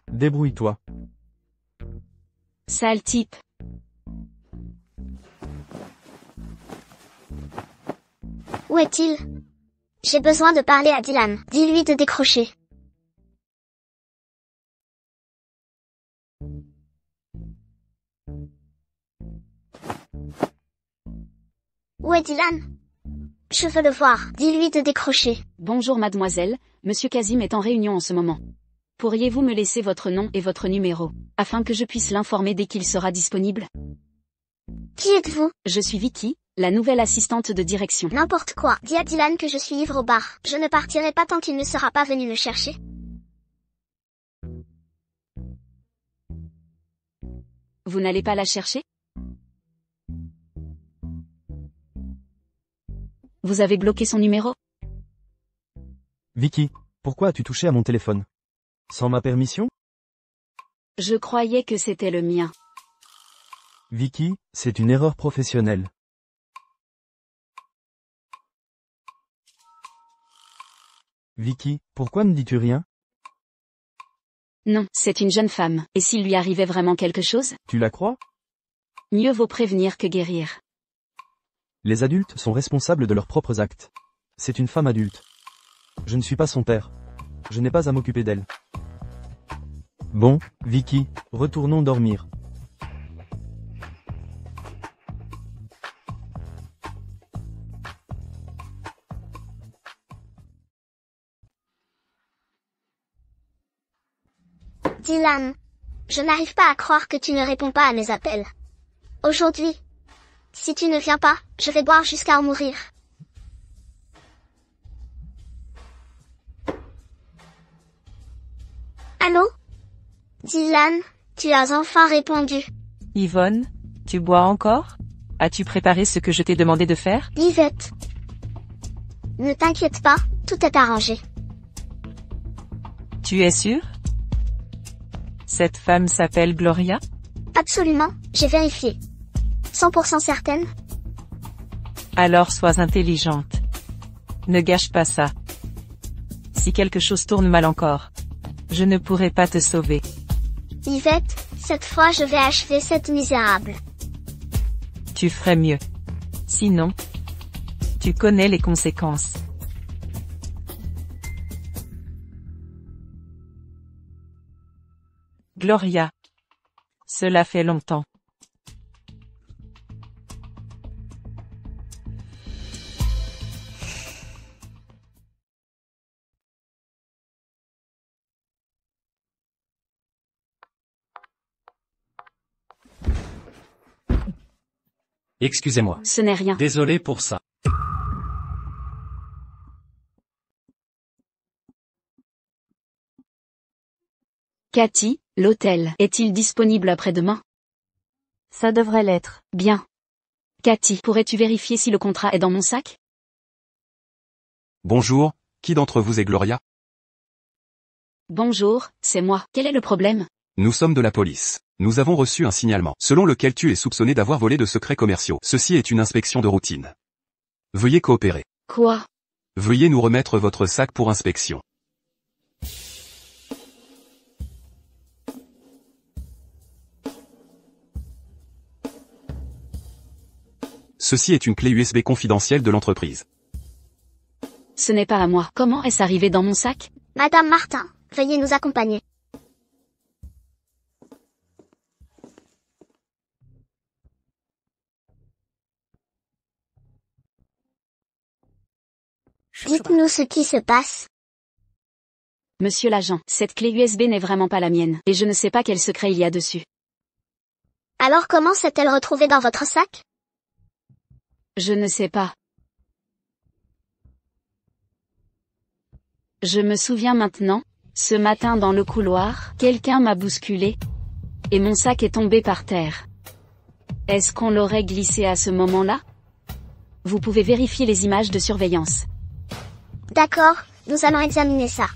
Débrouille-toi. Sale type. Où est-il? J'ai besoin de parler à Dylan. Dis-lui de décrocher. Où est Dylan? Je veux le voir. Dis-lui de décrocher. Bonjour mademoiselle, monsieur Kazim est en réunion en ce moment. Pourriez-vous me laisser votre nom et votre numéro, afin que je puisse l'informer dès qu'il sera disponible? Qui êtes-vous? Je suis Vicky, la nouvelle assistante de direction. N'importe quoi. Dis à Dylan que je suis ivre au bar. Je ne partirai pas tant qu'il ne sera pas venu me chercher. Vous n'allez pas la chercher? Vous avez bloqué son numéro? Vicky, pourquoi as-tu touché à mon téléphone? Sans ma permission? Je croyais que c'était le mien. Vicky, c'est une erreur professionnelle. Vicky, pourquoi ne dis-tu rien? Non, c'est une jeune femme, et s'il lui arrivait vraiment quelque chose? Tu la crois? Mieux vaut prévenir que guérir. Les adultes sont responsables de leurs propres actes. C'est une femme adulte. Je ne suis pas son père. Je n'ai pas à m'occuper d'elle. Bon, Vicky, retournons dormir. Dylan, je n'arrive pas à croire que tu ne réponds pas à mes appels. Aujourd'hui, si tu ne viens pas, je vais boire jusqu'à en mourir. Allô? Dylan, tu as enfin répondu. Yvonne, tu bois encore? As-tu préparé ce que je t'ai demandé de faire? Yvette. Ne t'inquiète pas, tout est arrangé. Tu es sûre? Cette femme s'appelle Gloria? Absolument, j'ai vérifié. 100% certaine? Alors sois intelligente. Ne gâche pas ça. Si quelque chose tourne mal encore, je ne pourrai pas te sauver. Yvette, cette fois je vais achever cette misérable. Tu ferais mieux. Sinon, tu connais les conséquences. Gloria. Cela fait longtemps. Excusez-moi. Ce n'est rien. Désolé pour ça. Cathy, l'hôtel est-il disponible après-demain? Ça devrait l'être. Bien. Cathy, pourrais-tu vérifier si le contrat est dans mon sac? Bonjour, qui d'entre vous est Gloria? Bonjour, c'est moi. Quel est le problème? Nous sommes de la police. Nous avons reçu un signalement, selon lequel tu es soupçonné d'avoir volé de secrets commerciaux. Ceci est une inspection de routine. Veuillez coopérer. Quoi? Veuillez nous remettre votre sac pour inspection. Ceci est une clé USB confidentielle de l'entreprise. Ce n'est pas à moi. Comment est-ce arrivé dans mon sac? Madame Martin, veuillez nous accompagner. Dites-nous ce qui se passe. Monsieur l'agent, cette clé USB n'est vraiment pas la mienne, et je ne sais pas quel secret il y a dessus. Alors comment s'est-elle retrouvée dans votre sac? Je ne sais pas. Je me souviens maintenant, ce matin dans le couloir, quelqu'un m'a bousculé, et mon sac est tombé par terre. Est-ce qu'on l'aurait glissé à ce moment-là? Vous pouvez vérifier les images de surveillance. D'accord, nous allons examiner ça.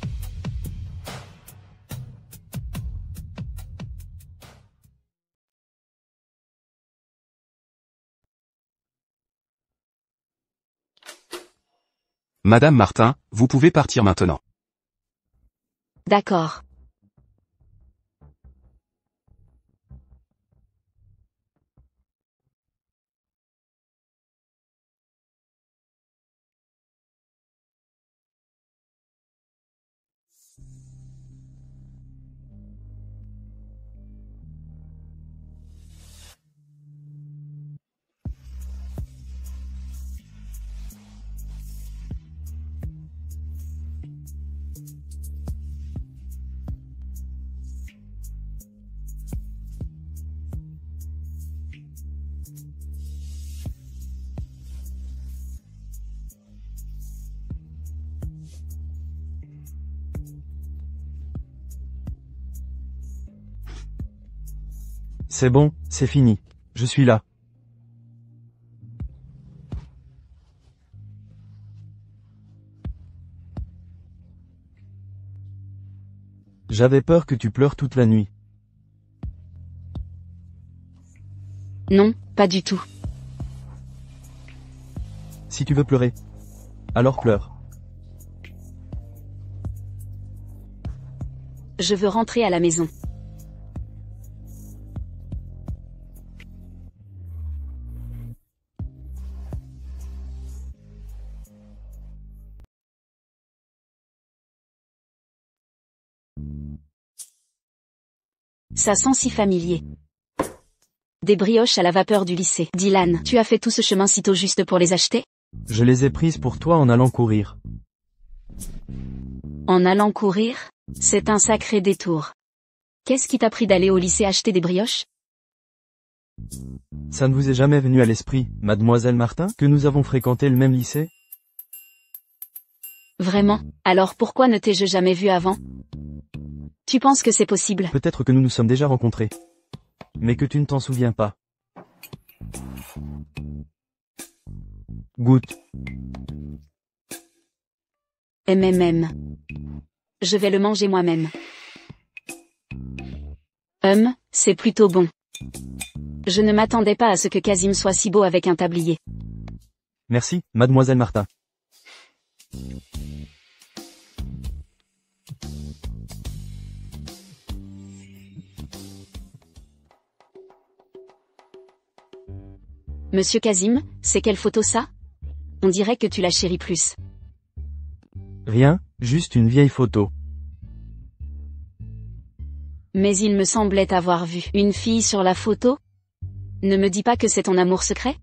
Madame Martin, vous pouvez partir maintenant. D'accord. C'est bon, c'est fini. Je suis là. J'avais peur que tu pleures toute la nuit. Non, pas du tout. Si tu veux pleurer, alors pleure. Je veux rentrer à la maison. Ça sent si familier. Des brioches à la vapeur du lycée. Dylan, tu as fait tout ce chemin si tôt juste pour les acheter? Je les ai prises pour toi en allant courir. En allant courir? C'est un sacré détour. Qu'est-ce qui t'a pris d'aller au lycée acheter des brioches? Ça ne vous est jamais venu à l'esprit, mademoiselle Martin, que nous avons fréquenté le même lycée? Vraiment? Alors pourquoi ne t'ai-je jamais vu avant? Tu penses que c'est possible? Peut-être que nous nous sommes déjà rencontrés. Mais que tu ne t'en souviens pas. Goûte. Je vais le manger moi-même. C'est plutôt bon. Je ne m'attendais pas à ce que Kazim soit si beau avec un tablier. Merci, mademoiselle Martin. Monsieur Kazim, c'est quelle photo ça? On dirait que tu la chéris plus. Rien, juste une vieille photo. Mais il me semblait avoir vu une fille sur la photo. Ne me dis pas que c'est ton amour secret?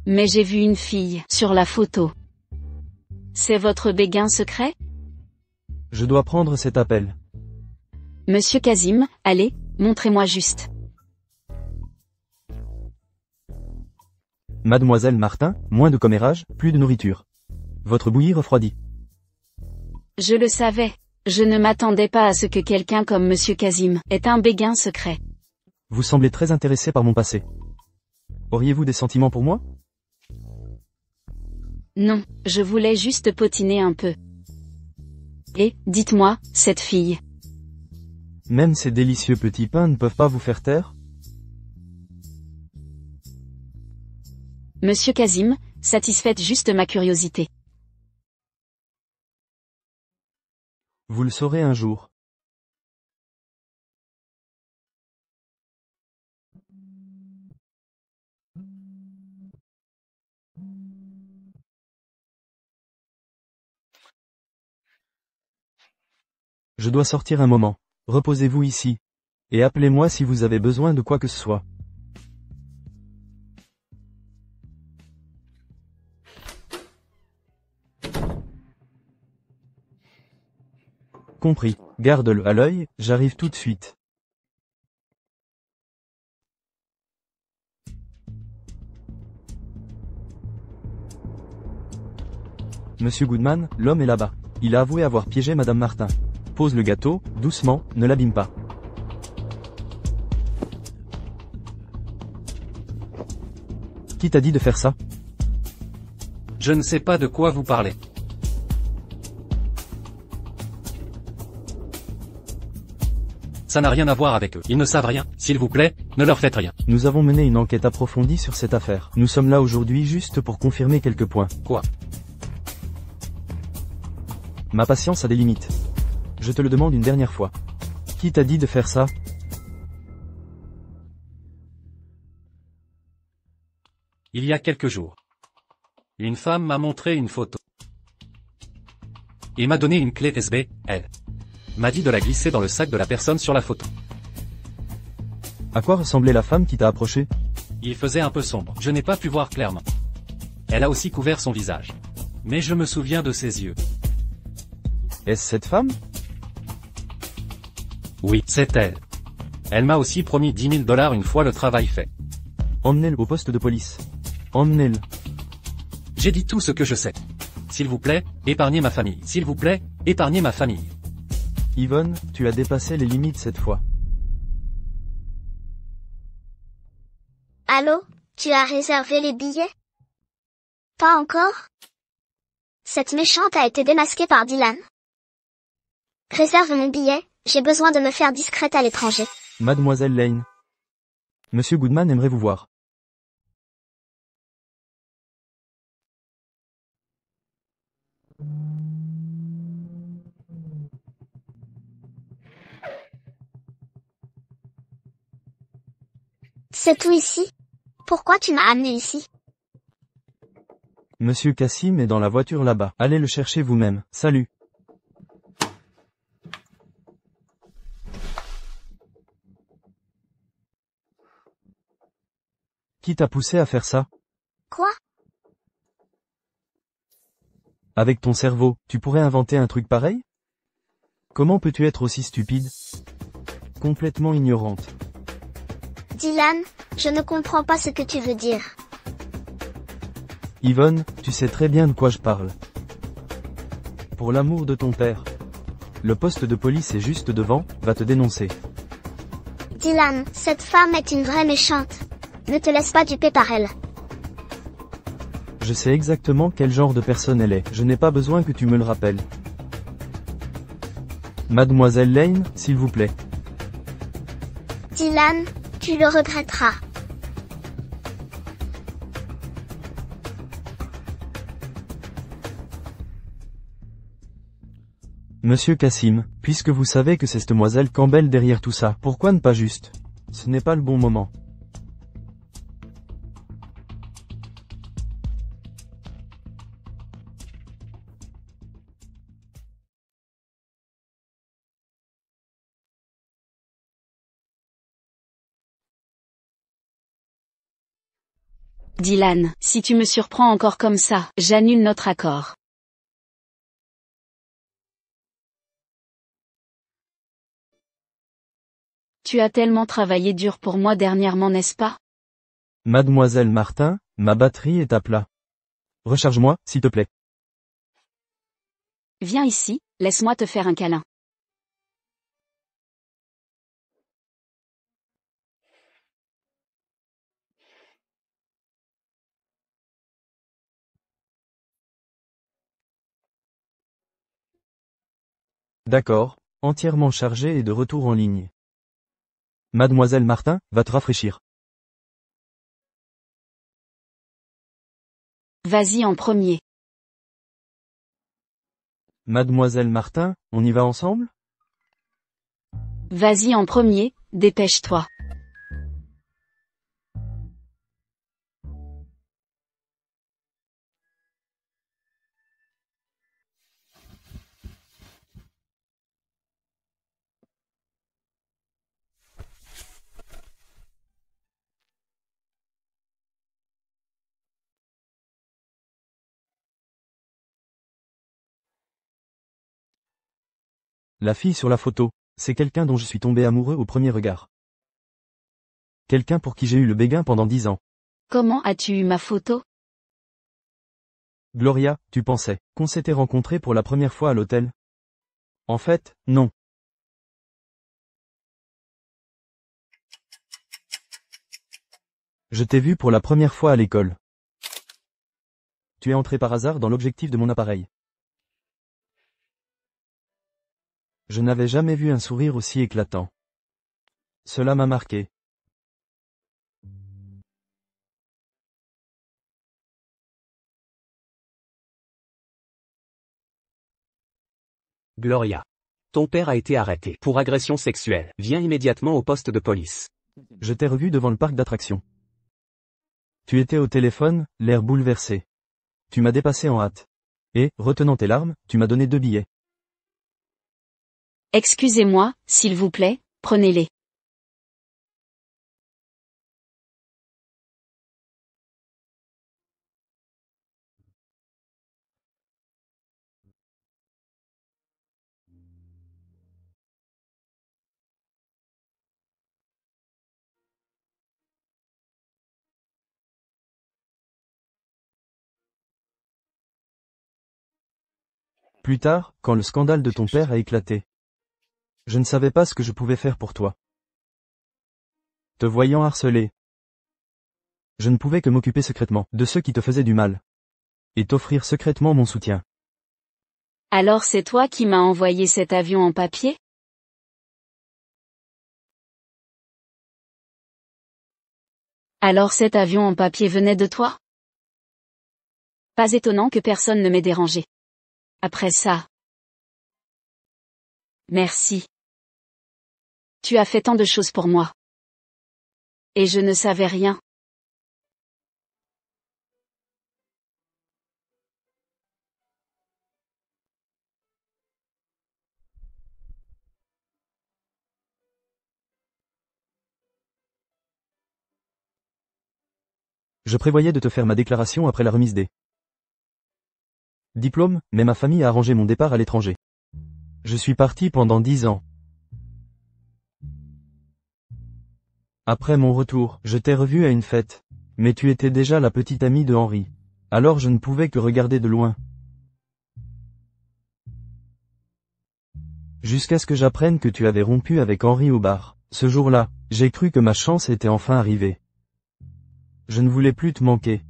Mais j'ai vu une fille sur la photo. C'est votre béguin secret? Je dois prendre cet appel. Monsieur Kazim, allez, montrez-moi juste. Mademoiselle Martin, moins de commérage, plus de nourriture. Votre bouillie refroidit. Je le savais. Je ne m'attendais pas à ce que quelqu'un comme Monsieur Kazim ait un béguin secret. Vous semblez très intéressé par mon passé. Auriez-vous des sentiments pour moi? Non, je voulais juste potiner un peu. Et, dites-moi, cette fille. Même ces délicieux petits pains ne peuvent pas vous faire taire? Monsieur Kazim, satisfaites juste ma curiosité. Vous le saurez un jour. Je dois sortir un moment. Reposez-vous ici. Et appelez-moi si vous avez besoin de quoi que ce soit. Compris. Garde-le à l'œil, j'arrive tout de suite. Monsieur Goodman, l'homme est là-bas. Il a avoué avoir piégé Madame Martin. Pose le gâteau, doucement, ne l'abîme pas. Qui t'a dit de faire ça? Je ne sais pas de quoi vous parlez. Ça n'a rien à voir avec eux. Ils ne savent rien. S'il vous plaît, ne leur faites rien. Nous avons mené une enquête approfondie sur cette affaire. Nous sommes là aujourd'hui juste pour confirmer quelques points. Quoi? Ma patience a des limites. Je te le demande une dernière fois. Qui t'a dit de faire ça? Il y a quelques jours. Une femme m'a montré une photo. Et m'a donné une clé USB, elle. M'a dit de la glisser dans le sac de la personne sur la photo. À quoi ressemblait la femme qui t'a approché? Il faisait un peu sombre. Je n'ai pas pu voir clairement. Elle a aussi couvert son visage. Mais je me souviens de ses yeux. Est-ce cette femme? Oui, c'est elle. Elle m'a aussi promis 10 000 $ une fois le travail fait. Emmenez-le au poste de police. Emmenez-le. J'ai dit tout ce que je sais. S'il vous plaît, épargnez ma famille. S'il vous plaît, épargnez ma famille. Yvonne, tu as dépassé les limites cette fois. Allô, tu as réservé les billets? Pas encore? Cette méchante a été démasquée par Dylan. Réserve mon billet, j'ai besoin de me faire discrète à l'étranger. Mademoiselle Lane. Monsieur Goodman aimerait vous voir. C'est tout ici? Pourquoi tu m'as amené ici? Monsieur Kassim est dans la voiture là-bas. Allez le chercher vous-même. Salut. Qui t'a poussé à faire ça? Quoi? Avec ton cerveau, tu pourrais inventer un truc pareil? Comment peux-tu être aussi stupide? Complètement ignorante. Dylan, je ne comprends pas ce que tu veux dire. Yvonne, tu sais très bien de quoi je parle. Pour l'amour de ton père. Le poste de police est juste devant, va te dénoncer. Dylan, cette femme est une vraie méchante. Ne te laisse pas duper par elle. Je sais exactement quel genre de personne elle est, je n'ai pas besoin que tu me le rappelles. Mademoiselle Lane, s'il vous plaît. Dylan, tu le regretteras. Monsieur Kassim, puisque vous savez que c'est cette demoiselle Campbell derrière tout ça, pourquoi ne pas juste? Ce n'est pas le bon moment. Dylan, si tu me surprends encore comme ça, j'annule notre accord. Tu as tellement travaillé dur pour moi dernièrement, n'est-ce pas? Mademoiselle Martin, ma batterie est à plat. Recharge-moi, s'il te plaît. Viens ici, laisse-moi te faire un câlin. D'accord, entièrement chargé et de retour en ligne. Mademoiselle Martin, va te rafraîchir. Vas-y en premier. Mademoiselle Martin, on y va ensemble? Vas-y en premier, dépêche-toi. La fille sur la photo, c'est quelqu'un dont je suis tombé amoureux au premier regard. Quelqu'un pour qui j'ai eu le béguin pendant 10 ans. Comment as-tu eu ma photo? Gloria, tu pensais qu'on s'était rencontrés pour la première fois à l'hôtel? En fait, non. Je t'ai vu pour la première fois à l'école. Tu es entré par hasard dans l'objectif de mon appareil. Je n'avais jamais vu un sourire aussi éclatant. Cela m'a marqué. Gloria. Ton père a été arrêté pour agression sexuelle. Viens immédiatement au poste de police. Je t'ai revu devant le parc d'attractions. Tu étais au téléphone, l'air bouleversé. Tu m'as dépassé en hâte. Et, retenant tes larmes, tu m'as donné 2 billets. Excusez-moi, s'il vous plaît, prenez-les. Plus tard, quand le scandale de ton père a éclaté. Je ne savais pas ce que je pouvais faire pour toi. Te voyant harcelé. Je ne pouvais que m'occuper secrètement de ceux qui te faisaient du mal. Et t'offrir secrètement mon soutien. Alors c'est toi qui m'as envoyé cet avion en papier? Alors cet avion en papier venait de toi? Pas étonnant que personne ne m'ait dérangé. Après ça. Merci. Tu as fait tant de choses pour moi. Et je ne savais rien. Je prévoyais de te faire ma déclaration après la remise des diplômes, mais ma famille a arrangé mon départ à l'étranger. Je suis parti pendant 10 ans. Après mon retour, je t'ai revu à une fête. Mais tu étais déjà la petite amie de Henri. Alors je ne pouvais que regarder de loin. Jusqu'à ce que j'apprenne que tu avais rompu avec Henri au bar. Ce jour-là, j'ai cru que ma chance était enfin arrivée. Je ne voulais plus te manquer.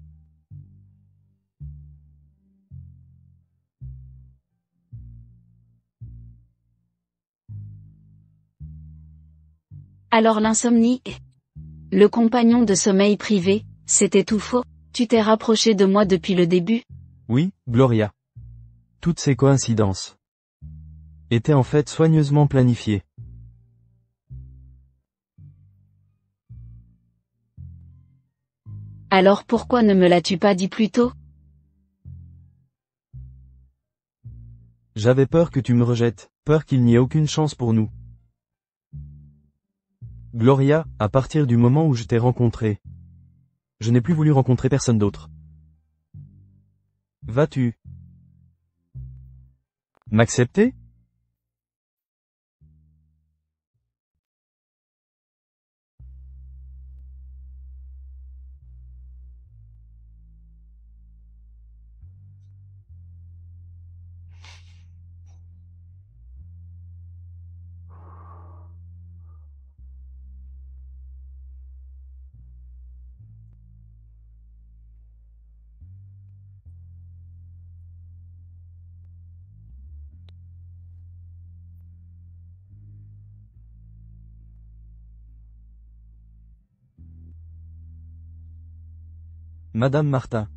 Alors l'insomnie, le compagnon de sommeil privé, c'était tout faux? Tu t'es rapproché de moi depuis le début? Oui, Gloria. Toutes ces coïncidences étaient en fait soigneusement planifiées. Alors pourquoi ne me l'as-tu pas dit plus tôt? J'avais peur que tu me rejettes, peur qu'il n'y ait aucune chance pour nous. Gloria, à partir du moment où je t'ai rencontré, je n'ai plus voulu rencontrer personne d'autre. Vas-tu m'accepter? Madame Martin.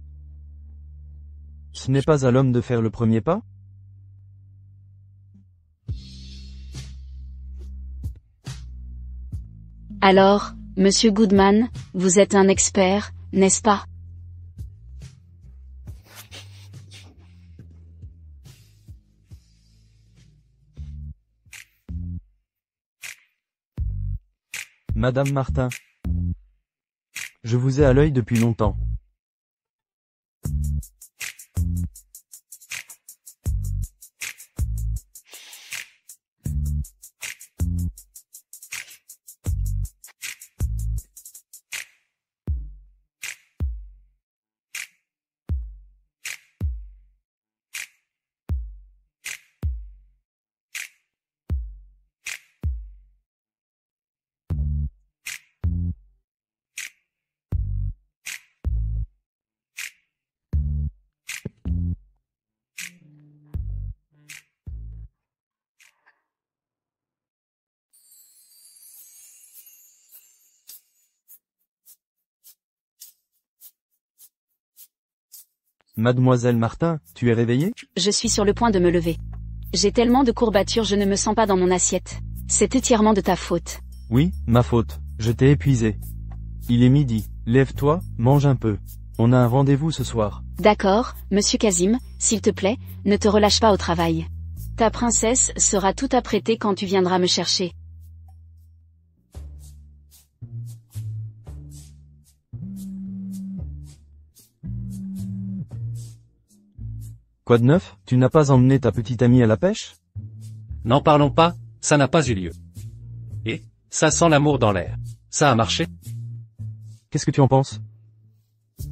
Ce n'est pas à l'homme de faire le premier pas? Alors, Monsieur Goodman, vous êtes un expert, n'est-ce pas? Madame Martin. Je vous ai à l'œil depuis longtemps. Mademoiselle Martin, tu es réveillée? Je suis sur le point de me lever. J'ai tellement de courbatures, je ne me sens pas dans mon assiette. C'est entièrement de ta faute. Oui, ma faute. Je t'ai épuisé. Il est midi. Lève-toi, mange un peu. On a un rendez-vous ce soir. D'accord, Monsieur Kazim, s'il te plaît, ne te relâche pas au travail. Ta princesse sera tout apprêtée quand tu viendras me chercher. Quoi de neuf? Tu n'as pas emmené ta petite amie à la pêche? N'en parlons pas, ça n'a pas eu lieu. Et, ça sent l'amour dans l'air. Ça a marché? Qu'est-ce que tu en penses?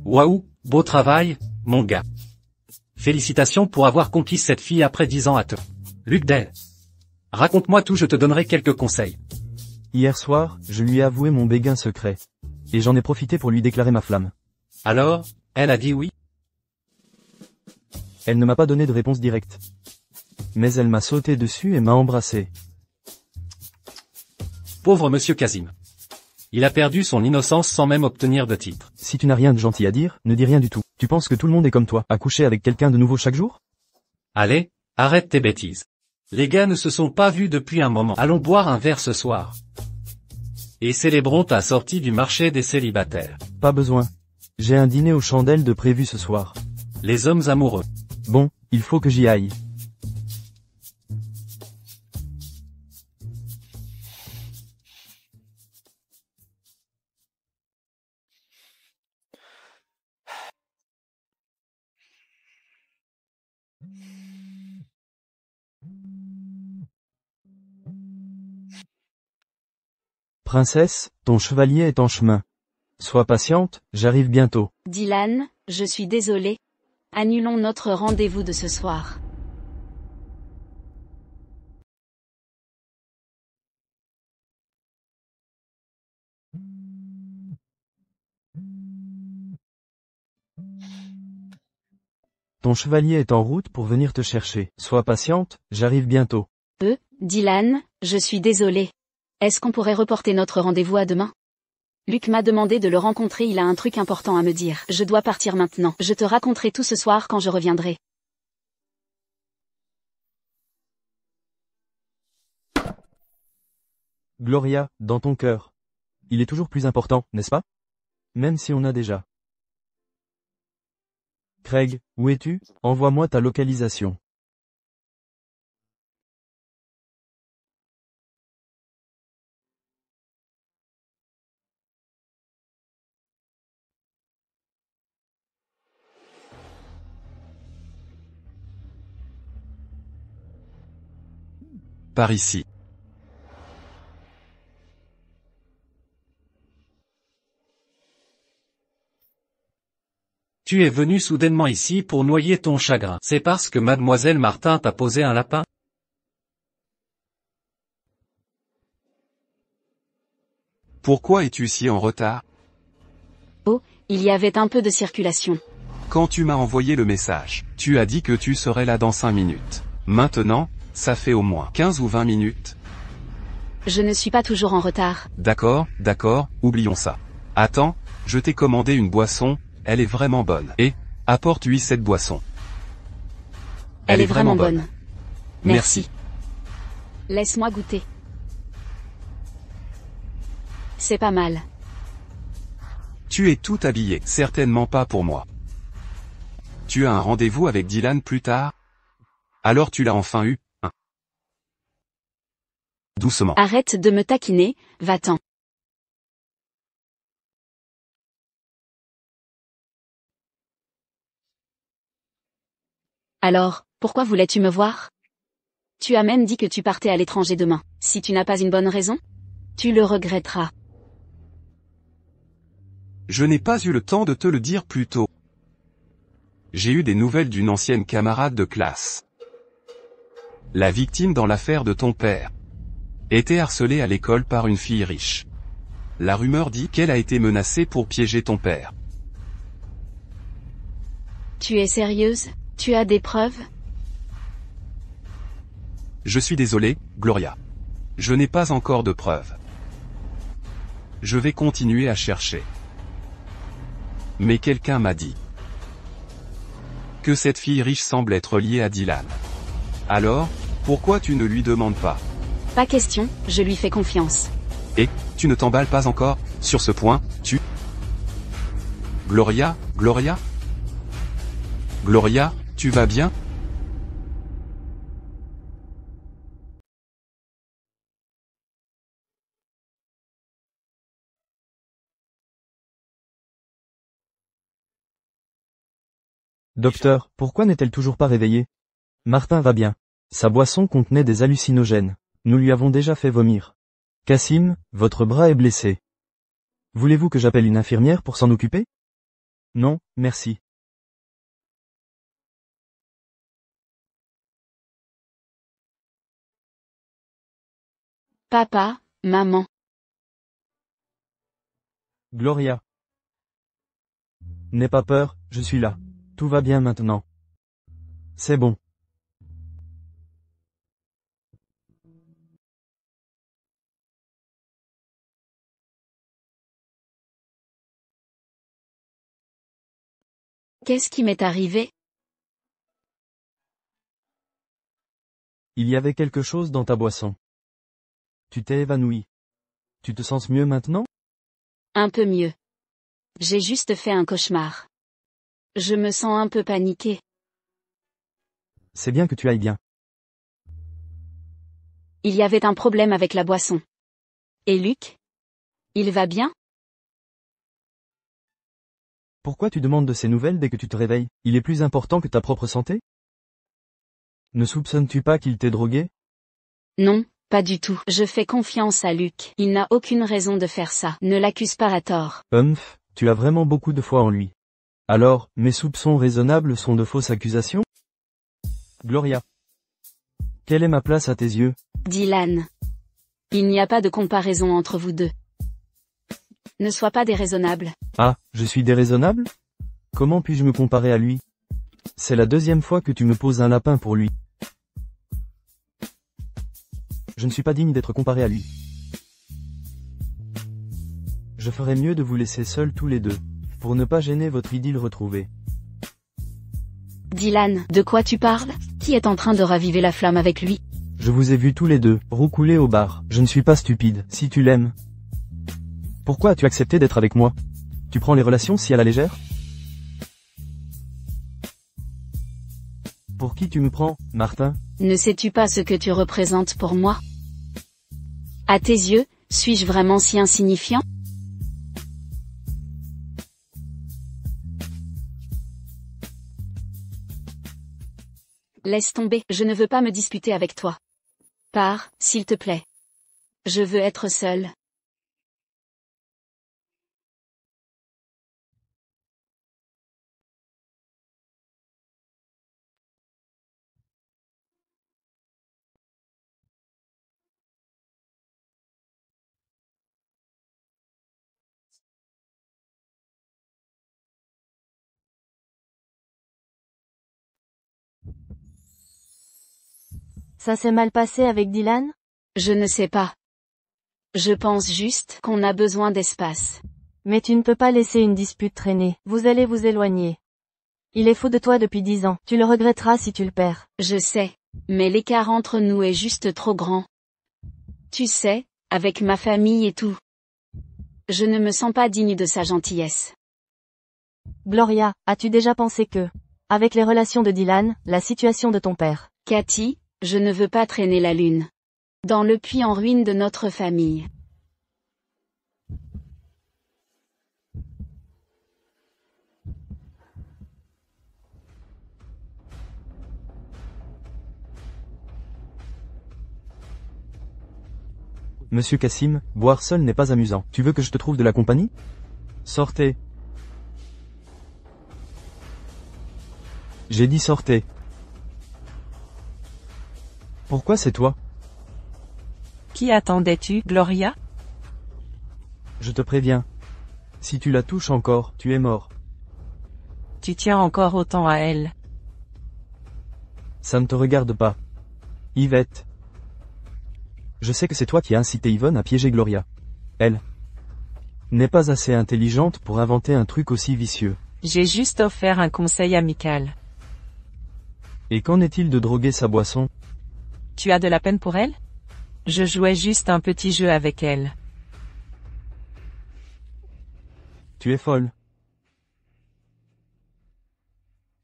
Waouh, beau travail, mon gars. Félicitations pour avoir conquis cette fille après 10 ans à te. Luc Del. Raconte-moi tout, je te donnerai quelques conseils. Hier soir, je lui ai avoué mon béguin secret. Et j'en ai profité pour lui déclarer ma flamme. Alors, elle a dit oui? Elle ne m'a pas donné de réponse directe. Mais elle m'a sauté dessus et m'a embrassé. Pauvre Monsieur Kazim. Il a perdu son innocence sans même obtenir de titre. Si tu n'as rien de gentil à dire, ne dis rien du tout. Tu penses que tout le monde est comme toi, à coucher avec quelqu'un de nouveau chaque jour? Allez, arrête tes bêtises. Les gars ne se sont pas vus depuis un moment. Allons boire un verre ce soir. Et célébrons ta sortie du marché des célibataires. Pas besoin. J'ai un dîner aux chandelles de prévu ce soir. Les hommes amoureux. Bon, il faut que j'y aille. Princesse, ton chevalier est en chemin. Sois patiente, j'arrive bientôt. Dylan, je suis désolée. Annulons notre rendez-vous de ce soir. Ton chevalier est en route pour venir te chercher. Sois patiente, j'arrive bientôt. Dylan, je suis désolée. Est-ce qu'on pourrait reporter notre rendez-vous à demain? Luc m'a demandé de le rencontrer, il a un truc important à me dire. Je dois partir maintenant. Je te raconterai tout ce soir quand je reviendrai. Gloria, dans ton cœur. Il est toujours plus important, n'est-ce pas? Même si on a déjà. Craig, où es-tu? Envoie-moi ta localisation. Par ici. Tu es venu soudainement ici pour noyer ton chagrin. C'est parce que Mademoiselle Martin t'a posé un lapin? Pourquoi es-tu si en retard? Oh, il y avait un peu de circulation. Quand tu m'as envoyé le message, tu as dit que tu serais là dans 5 minutes. Maintenant, ça fait au moins 15 ou 20 minutes. Je ne suis pas toujours en retard. D'accord, oublions ça. Attends, je t'ai commandé une boisson, Elle est vraiment bonne. Et, apporte-lui cette boisson. Elle est vraiment bonne. Merci. Laisse-moi goûter. C'est pas mal. Tu es tout habillé, certainement pas pour moi. Tu as un rendez-vous avec Dylan plus tard? Alors tu l'as enfin eu, hein? Doucement. Arrête de me taquiner, va-t'en. Alors, pourquoi voulais-tu me voir? Tu as même dit que tu partais à l'étranger demain. Si tu n'as pas une bonne raison, tu le regretteras. Je n'ai pas eu le temps de te le dire plus tôt. J'ai eu des nouvelles d'une ancienne camarade de classe. La victime dans l'affaire de ton père était harcelée à l'école par une fille riche. La rumeur dit qu'elle a été menacée pour piéger ton père. Tu es sérieuse? Tu as des preuves? Je suis désolé, Gloria. Je n'ai pas encore de preuves. Je vais continuer à chercher. Mais quelqu'un m'a dit que cette fille riche semble être liée à Dylan. Alors, pourquoi tu ne lui demandes pas? Pas question, je lui fais confiance. Et, tu ne t'emballes pas encore, sur ce point, tu... Gloria, Gloria? Gloria, tu vas bien? Docteur, pourquoi n'est-elle toujours pas réveillée? Martin va bien. Sa boisson contenait des hallucinogènes. Nous lui avons déjà fait vomir. Cassim, votre bras est blessé. Voulez-vous que j'appelle une infirmière pour s'en occuper? Non, merci. Papa, maman. Gloria. N'aie pas peur, je suis là. Tout va bien maintenant. C'est bon. Qu'est-ce qui m'est arrivé? Il y avait quelque chose dans ta boisson. Tu t'es évanoui. Tu te sens mieux maintenant? Un peu mieux. J'ai juste fait un cauchemar. Je me sens un peu paniquée. C'est bien que tu ailles bien. Il y avait un problème avec la boisson. Et Luc? Il va bien? Pourquoi tu demandes de ces nouvelles dès que tu te réveilles? Il est plus important que ta propre santé? Ne soupçonnes-tu pas qu'il t'ait drogué? Non, pas du tout. Je fais confiance à Luc. Il n'a aucune raison de faire ça. Ne l'accuse pas à tort. Tu as vraiment beaucoup de foi en lui. Alors, mes soupçons raisonnables sont de fausses accusations? Gloria. Quelle est ma place à tes yeux? Dylan. Il n'y a pas de comparaison entre vous deux. Ne sois pas déraisonnable. Ah, je suis déraisonnable? Comment puis-je me comparer à lui? C'est la deuxième fois que tu me poses un lapin pour lui. Je ne suis pas digne d'être comparé à lui. Je ferais mieux de vous laisser seuls tous les deux, pour ne pas gêner votre idylle retrouvée. Dylan, de quoi tu parles? Qui est en train de raviver la flamme avec lui? Je vous ai vus tous les deux, roucouler au bar. Je ne suis pas stupide, si tu l'aimes. Pourquoi as-tu accepté d'être avec moi? Tu prends les relations si à la légère? Pour qui tu me prends, Martin? Ne sais-tu pas ce que tu représentes pour moi? À tes yeux, suis-je vraiment si insignifiant? Laisse tomber, je ne veux pas me disputer avec toi. Pars, s'il te plaît. Je veux être seule. Ça s'est mal passé avec Dylan? Je ne sais pas. Je pense juste qu'on a besoin d'espace. Mais tu ne peux pas laisser une dispute traîner, vous allez vous éloigner. Il est fou de toi depuis 10 ans, tu le regretteras si tu le perds. Je sais, mais l'écart entre nous est juste trop grand. Tu sais, avec ma famille et tout. Je ne me sens pas digne de sa gentillesse. Gloria, as-tu déjà pensé que, avec les relations de Dylan, la situation de ton père, Cathy, je ne veux pas traîner la lune dans le puits en ruine de notre famille. Monsieur Cassim, boire seul n'est pas amusant. Tu veux que je te trouve de la compagnie? Sortez. J'ai dit sortez. Pourquoi c'est toi? Qui attendais-tu, Gloria? Je te préviens. Si tu la touches encore, tu es mort. Tu tiens encore autant à elle. Ça ne te regarde pas. Yvette. Je sais que c'est toi qui as incité Yvonne à piéger Gloria. Elle n'est pas assez intelligente pour inventer un truc aussi vicieux. J'ai juste offert un conseil amical. Et qu'en est-il de droguer sa boisson? Tu as de la peine pour elle? Je jouais juste un petit jeu avec elle. Tu es folle.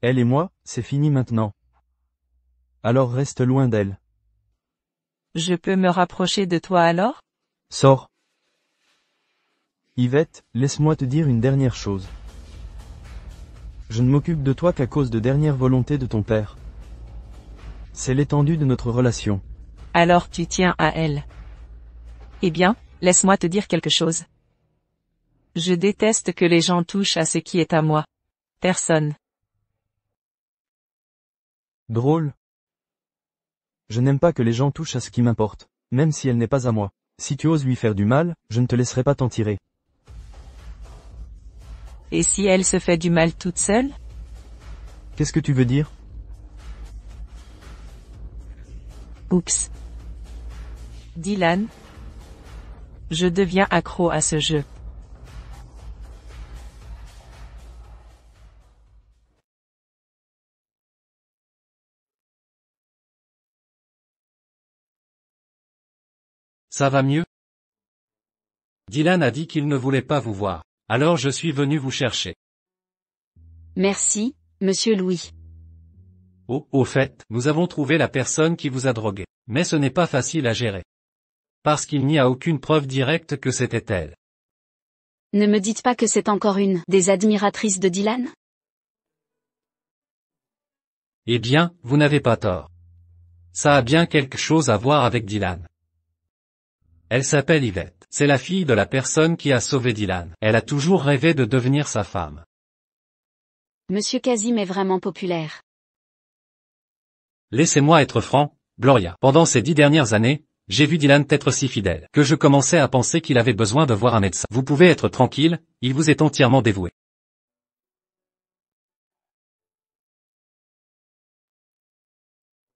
Elle et moi, c'est fini maintenant. Alors reste loin d'elle. Je peux me rapprocher de toi alors? Sors. Yvette, laisse-moi te dire une dernière chose. Je ne m'occupe de toi qu'à cause de dernière volonté de ton père. C'est l'étendue de notre relation. Alors tu tiens à elle. Eh bien, laisse-moi te dire quelque chose. Je déteste que les gens touchent à ce qui est à moi. Personne. Drôle. Je n'aime pas que les gens touchent à ce qui m'importe, même si elle n'est pas à moi. Si tu oses lui faire du mal, je ne te laisserai pas t'en tirer. Et si elle se fait du mal toute seule? Qu'est-ce que tu veux dire? Oups. Dylan. Je deviens accro à ce jeu. Ça va mieux? Dylan a dit qu'il ne voulait pas vous voir. Alors je suis venu vous chercher. Merci, monsieur Louis. Oh, au fait, nous avons trouvé la personne qui vous a drogué. Mais ce n'est pas facile à gérer. Parce qu'il n'y a aucune preuve directe que c'était elle. Ne me dites pas que c'est encore une des admiratrices de Dylan? Eh bien, vous n'avez pas tort. Ça a bien quelque chose à voir avec Dylan. Elle s'appelle Yvette. C'est la fille de la personne qui a sauvé Dylan. Elle a toujours rêvé de devenir sa femme. Monsieur Cassim est vraiment populaire. Laissez-moi être franc, Gloria. Pendant ces 10 dernières années, j'ai vu Dylan être si fidèle que je commençais à penser qu'il avait besoin de voir un médecin. Vous pouvez être tranquille, il vous est entièrement dévoué.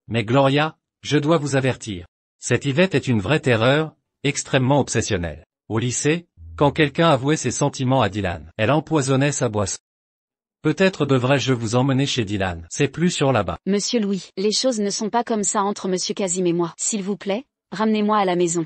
Mais Gloria, je dois vous avertir. Cette Yvette est une vraie terreur, extrêmement obsessionnelle. Au lycée, quand quelqu'un avouait ses sentiments à Dylan, elle empoisonnait sa boisson. Peut-être devrais-je vous emmener chez Dylan, c'est plus sur là-bas. Monsieur Louis, les choses ne sont pas comme ça entre monsieur Cassim et moi. S'il vous plaît, ramenez-moi à la maison.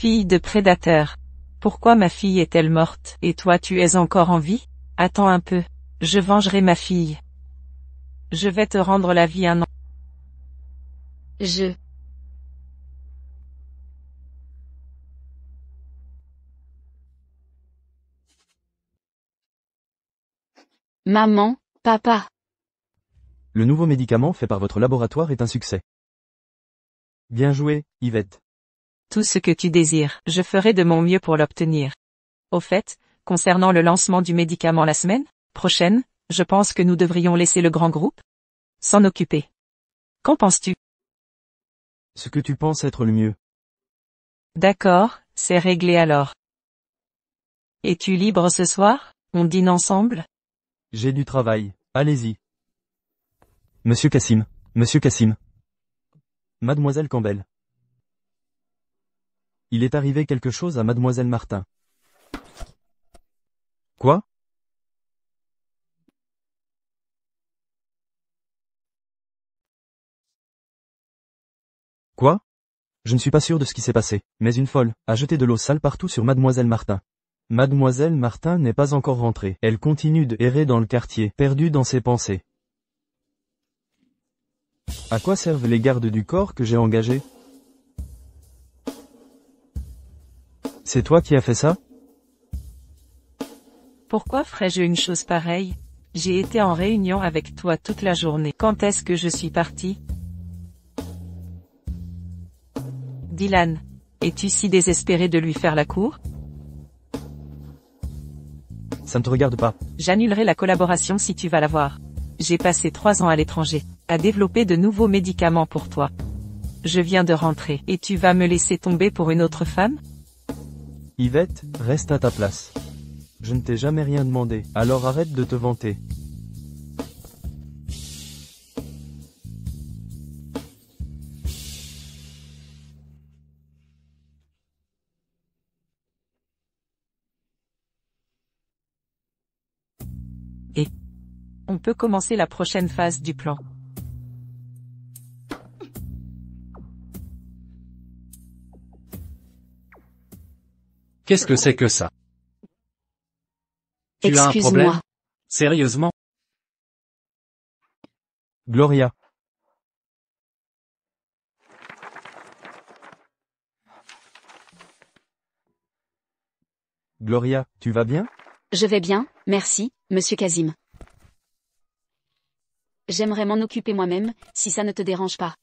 Fille de prédateur. Pourquoi ma fille est-elle morte, et toi tu es encore en vie? Attends un peu. Je vengerai ma fille. Je vais te rendre la vie un an. Maman, papa. Le nouveau médicament fait par votre laboratoire est un succès. Bien joué, Yvette. Tout ce que tu désires, je ferai de mon mieux pour l'obtenir. Au fait, concernant le lancement du médicament la semaine prochaine, Je pense que nous devrions laisser le grand groupe s'en occuper. Qu'en penses-tu? Ce que tu penses être le mieux. D'accord, c'est réglé alors. Es-tu libre ce soir? On dîne ensemble? J'ai du travail, allez-y. Monsieur Cassim, Monsieur Cassim. Mademoiselle Campbell. Il est arrivé quelque chose à Mademoiselle Martin. Quoi? Quoi? Je ne suis pas sûr de ce qui s'est passé, mais une folle a jeté de l'eau sale partout sur Mademoiselle Martin. Mademoiselle Martin n'est pas encore rentrée. Elle continue de errer dans le quartier, perdue dans ses pensées. À quoi servent les gardes du corps que j'ai engagés? C'est toi qui as fait ça? Pourquoi ferais-je une chose pareille? J'ai été en réunion avec toi toute la journée. Quand est-ce que je suis parti? Dylan, es-tu si désespéré de lui faire la cour? Ça ne te regarde pas. J'annulerai la collaboration si tu vas la voir. J'ai passé 3 ans à l'étranger, à développer de nouveaux médicaments pour toi. Je viens de rentrer, et tu vas me laisser tomber pour une autre femme? Yvette, reste à ta place. Je ne t'ai jamais rien demandé, alors arrête de te vanter. On peut commencer la prochaine phase du plan. Qu'est-ce que c'est que ça? Tu as un problème? Excuse-moi. Sérieusement? Gloria. Gloria, tu vas bien? Je vais bien, merci, Monsieur Cassim. J'aimerais m'en occuper moi-même, si ça ne te dérange pas.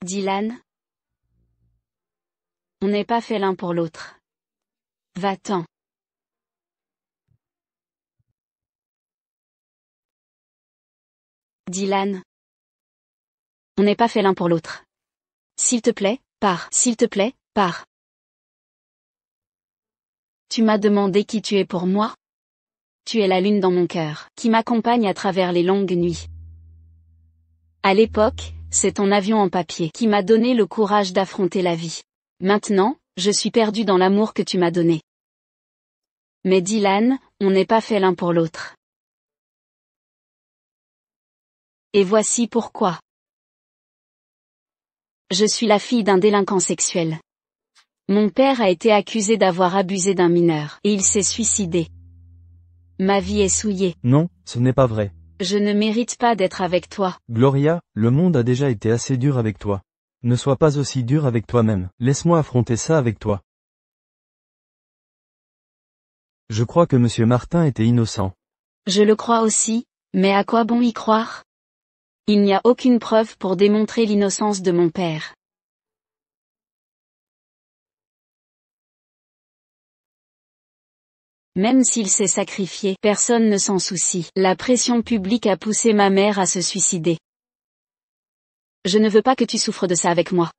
Dylan, on n'est pas fait l'un pour l'autre. Va-t'en. Dylan, on n'est pas fait l'un pour l'autre. S'il te plaît, pars. S'il te plaît, pars. Tu m'as demandé qui tu es pour moi? Tu es la lune dans mon cœur, qui m'accompagne à travers les longues nuits. À l'époque, c'est ton avion en papier qui m'a donné le courage d'affronter la vie. Maintenant, je suis perdu dans l'amour que tu m'as donné. Mais Dylan, on n'est pas fait l'un pour l'autre. Et voici pourquoi. Je suis la fille d'un délinquant sexuel. Mon père a été accusé d'avoir abusé d'un mineur, et il s'est suicidé. Ma vie est souillée. Non, ce n'est pas vrai. Je ne mérite pas d'être avec toi. Gloria, le monde a déjà été assez dur avec toi. Ne sois pas aussi dur avec toi-même. Laisse-moi affronter ça avec toi. Je crois que Monsieur Martin était innocent. Je le crois aussi, mais à quoi bon y croire? Il n'y a aucune preuve pour démontrer l'innocence de mon père. Même s'il s'est sacrifié, personne ne s'en soucie. La pression publique a poussé ma mère à se suicider. Je ne veux pas que tu souffres de ça avec moi.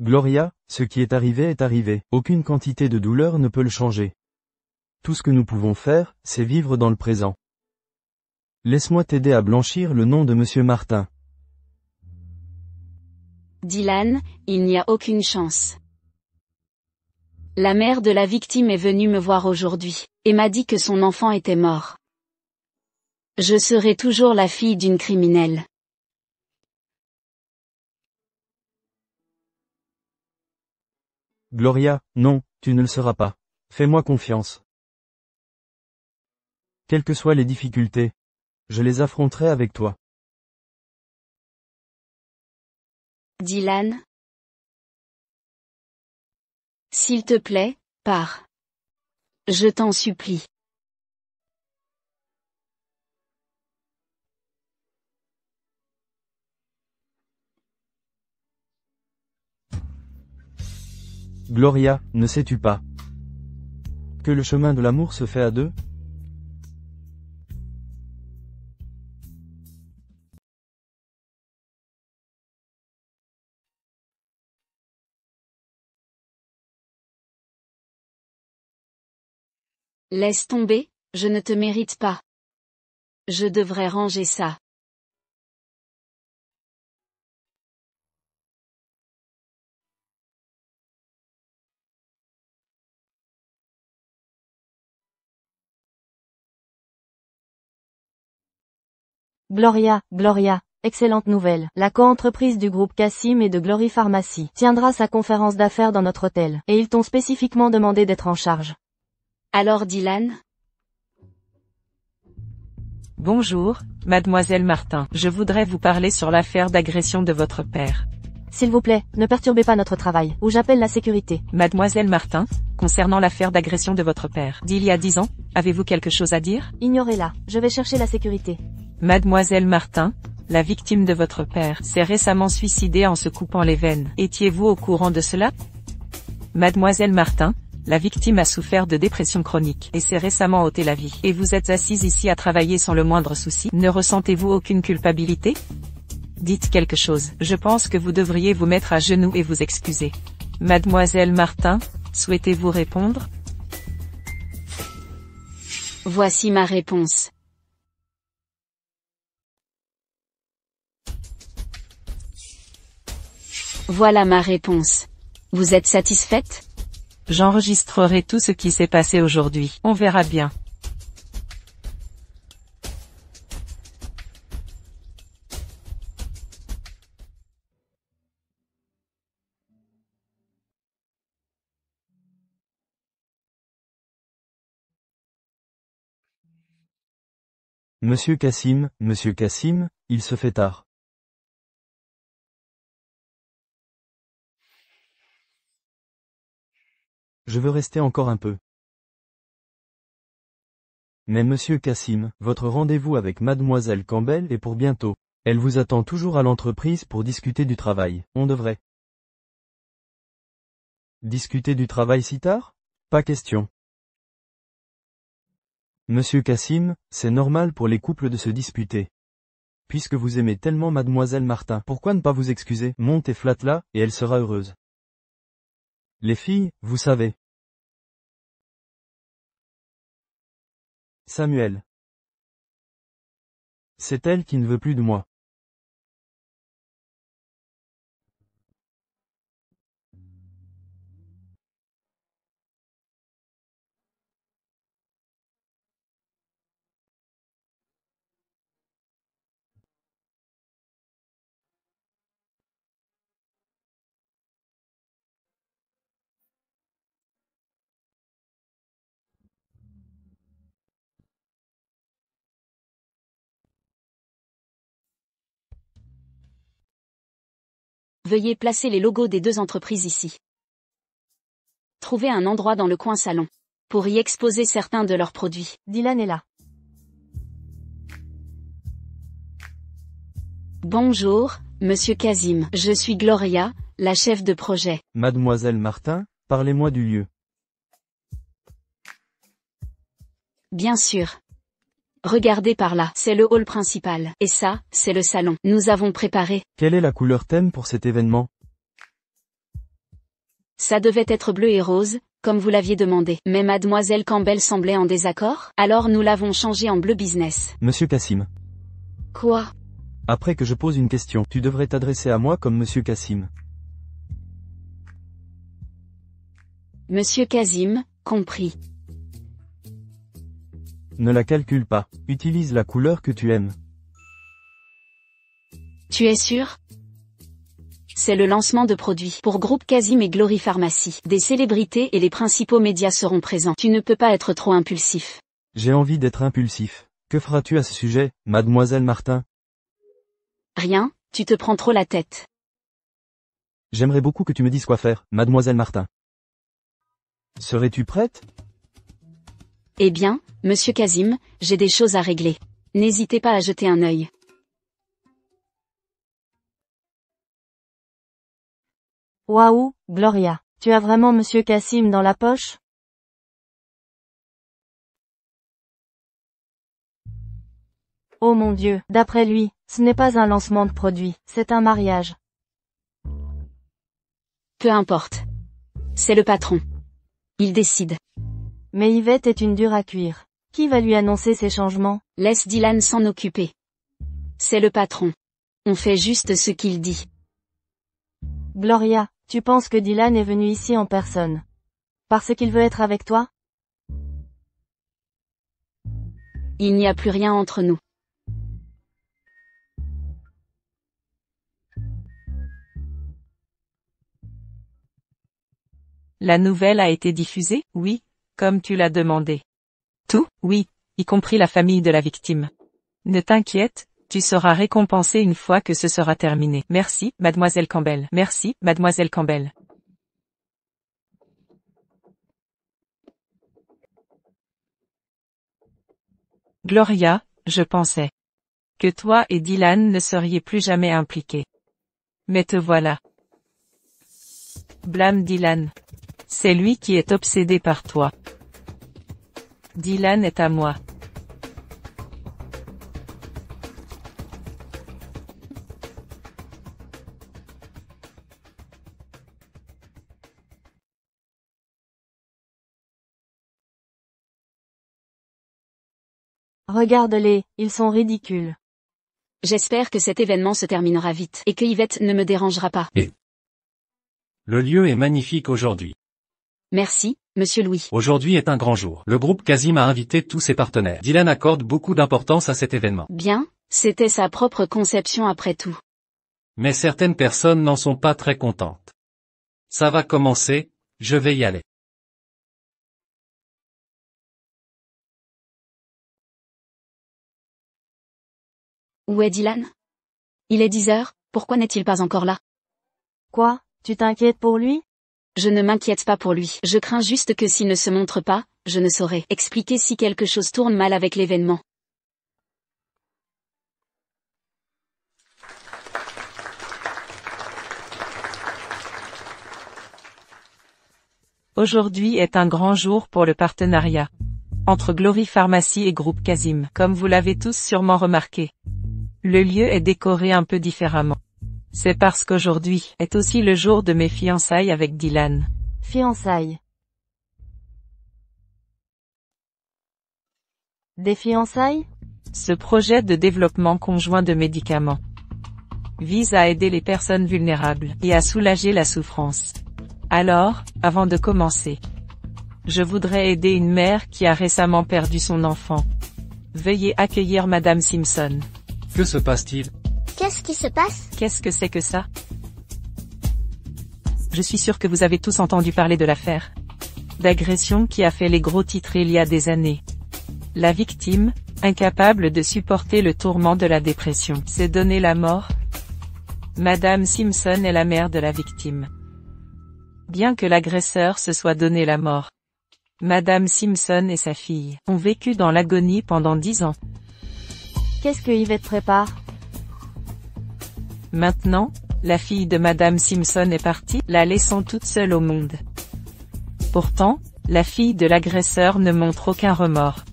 Gloria, ce qui est arrivé. Aucune quantité de douleur ne peut le changer. Tout ce que nous pouvons faire, c'est vivre dans le présent. Laisse-moi t'aider à blanchir le nom de Monsieur Martin. Dylan, il n'y a aucune chance. La mère de la victime est venue me voir aujourd'hui, et m'a dit que son enfant était mort. Je serai toujours la fille d'une criminelle. Gloria, non, tu ne le seras pas. Fais-moi confiance. Quelles que soient les difficultés, je les affronterai avec toi. Dylan. S'il te plaît, pars. Je t'en supplie. Gloria, ne sais-tu pas que le chemin de l'amour se fait à deux? Laisse tomber, je ne te mérite pas. Je devrais ranger ça. Gloria, excellente nouvelle. La coentreprise du groupe Cassim et de Glory Pharmacy tiendra sa conférence d'affaires dans notre hôtel, et ils t'ont spécifiquement demandé d'être en charge. Alors Dylan? Bonjour, mademoiselle Martin. Je voudrais vous parler sur l'affaire d'agression de votre père. S'il vous plaît, ne perturbez pas notre travail, ou j'appelle la sécurité. Mademoiselle Martin, concernant l'affaire d'agression de votre père, d'il y a 10 ans, avez-vous quelque chose à dire? Ignorez-la, je vais chercher la sécurité. Mademoiselle Martin, la victime de votre père s'est récemment suicidée en se coupant les veines. Étiez-vous au courant de cela? Mademoiselle Martin, la victime a souffert de dépression chronique et s'est récemment ôté la vie. Et vous êtes assise ici à travailler sans le moindre souci. Ne ressentez-vous aucune culpabilité? Dites quelque chose. Je pense que vous devriez vous mettre à genoux et vous excuser. Mademoiselle Martin, souhaitez-vous répondre? Voici ma réponse. Voilà ma réponse. Vous êtes satisfaite? J'enregistrerai tout ce qui s'est passé aujourd'hui. On verra bien. Monsieur Cassim, il se fait tard. Je veux rester encore un peu. Mais monsieur Cassim, votre rendez-vous avec mademoiselle Campbell est pour bientôt. Elle vous attend toujours à l'entreprise pour discuter du travail. On devrait discuter du travail si tard? Pas question. Monsieur Cassim, c'est normal pour les couples de se disputer. Puisque vous aimez tellement mademoiselle Martin, pourquoi ne pas vous excuser? Monte et flatte-la, et elle sera heureuse. Les filles, vous savez. Samuel. C'est elle qui ne veut plus de moi. Veuillez placer les logos des deux entreprises ici. Trouvez un endroit dans le coin salon pour y exposer certains de leurs produits. Dylan est là. Bonjour, monsieur Cassim. Je suis Gloria, la chef de projet. Mademoiselle Martin, parlez-moi du lieu. Bien sûr. Regardez par là, c'est le hall principal. Et ça, c'est le salon. Nous avons préparé. Quelle est la couleur thème pour cet événement? Ça devait être bleu et rose, comme vous l'aviez demandé. Mais mademoiselle Campbell semblait en désaccord, alors nous l'avons changé en bleu business. Monsieur Cassim. Quoi? Après que je pose une question, tu devrais t'adresser à moi comme monsieur Cassim. Monsieur Cassim, compris. Ne la calcule pas. Utilise la couleur que tu aimes. Tu es sûr? C'est le lancement de produits pour Groupe Casim et Glory Pharmacy. Des célébrités et les principaux médias seront présents. Tu ne peux pas être trop impulsif. J'ai envie d'être impulsif. Que feras-tu à ce sujet, mademoiselle Martin? Rien, tu te prends trop la tête. J'aimerais beaucoup que tu me dises quoi faire, mademoiselle Martin. Serais-tu prête? Eh bien, monsieur Casim, j'ai des choses à régler. N'hésitez pas à jeter un œil. Waouh, Gloria, tu as vraiment monsieur Casim dans la poche? Oh mon Dieu, d'après lui, ce n'est pas un lancement de produit, c'est un mariage. Peu importe. C'est le patron. Il décide. Mais Yvette est une dure à cuire. Qui va lui annoncer ces changements? Laisse Dylan s'en occuper. C'est le patron. On fait juste ce qu'il dit. Gloria, tu penses que Dylan est venu ici en personne? Parce qu'il veut être avec toi? Il n'y a plus rien entre nous. La nouvelle a été diffusée, oui, comme tu l'as demandé. Tout, oui, y compris la famille de la victime. Ne t'inquiète, tu seras récompensée une fois que ce sera terminé. Merci, mademoiselle Campbell. Merci, mademoiselle Campbell. Gloria, je pensais que toi et Dylan ne seriez plus jamais impliqués. Mais te voilà. Blâme Dylan. C'est lui qui est obsédé par toi. Dylan est à moi. Regarde-les, ils sont ridicules. J'espère que cet événement se terminera vite et que Yvette ne me dérangera pas. Le lieu est magnifique aujourd'hui. Merci, monsieur Louis. Aujourd'hui est un grand jour. Le groupe Casim a invité tous ses partenaires. Dylan accorde beaucoup d'importance à cet événement. Bien, c'était sa propre conception après tout. Mais certaines personnes n'en sont pas très contentes. Ça va commencer, je vais y aller. Où est Dylan? Il est 10 heures, pourquoi n'est-il pas encore là? Quoi, tu t'inquiètes pour lui? Je ne m'inquiète pas pour lui. Je crains juste que s'il ne se montre pas, je ne saurais expliquer si quelque chose tourne mal avec l'événement. Aujourd'hui est un grand jour pour le partenariat entre Glory Pharmacy et Groupe Casim. Comme vous l'avez tous sûrement remarqué, le lieu est décoré un peu différemment. C'est parce qu'aujourd'hui est aussi le jour de mes fiançailles avec Dylan. Fiançailles. Des fiançailles? Ce projet de développement conjoint de médicaments vise à aider les personnes vulnérables et à soulager la souffrance. Alors, avant de commencer, je voudrais aider une mère qui a récemment perdu son enfant. Veuillez accueillir Madame Simpson. Que se passe-t-il? Qu'est-ce qui se passe? Qu'est-ce que c'est que ça? Je suis sûr que vous avez tous entendu parler de l'affaire d'agression qui a fait les gros titres il y a des années. La victime, incapable de supporter le tourment de la dépression, s'est donné la mort. Madame Simpson est la mère de la victime. Bien que l'agresseur se soit donné la mort, Madame Simpson et sa fille ont vécu dans l'agonie pendant 10 ans. Qu'est-ce que Yvette prépare? Maintenant, la fille de Madame Simpson est partie, la laissant toute seule au monde. Pourtant, la fille de l'agresseur ne montre aucun remords.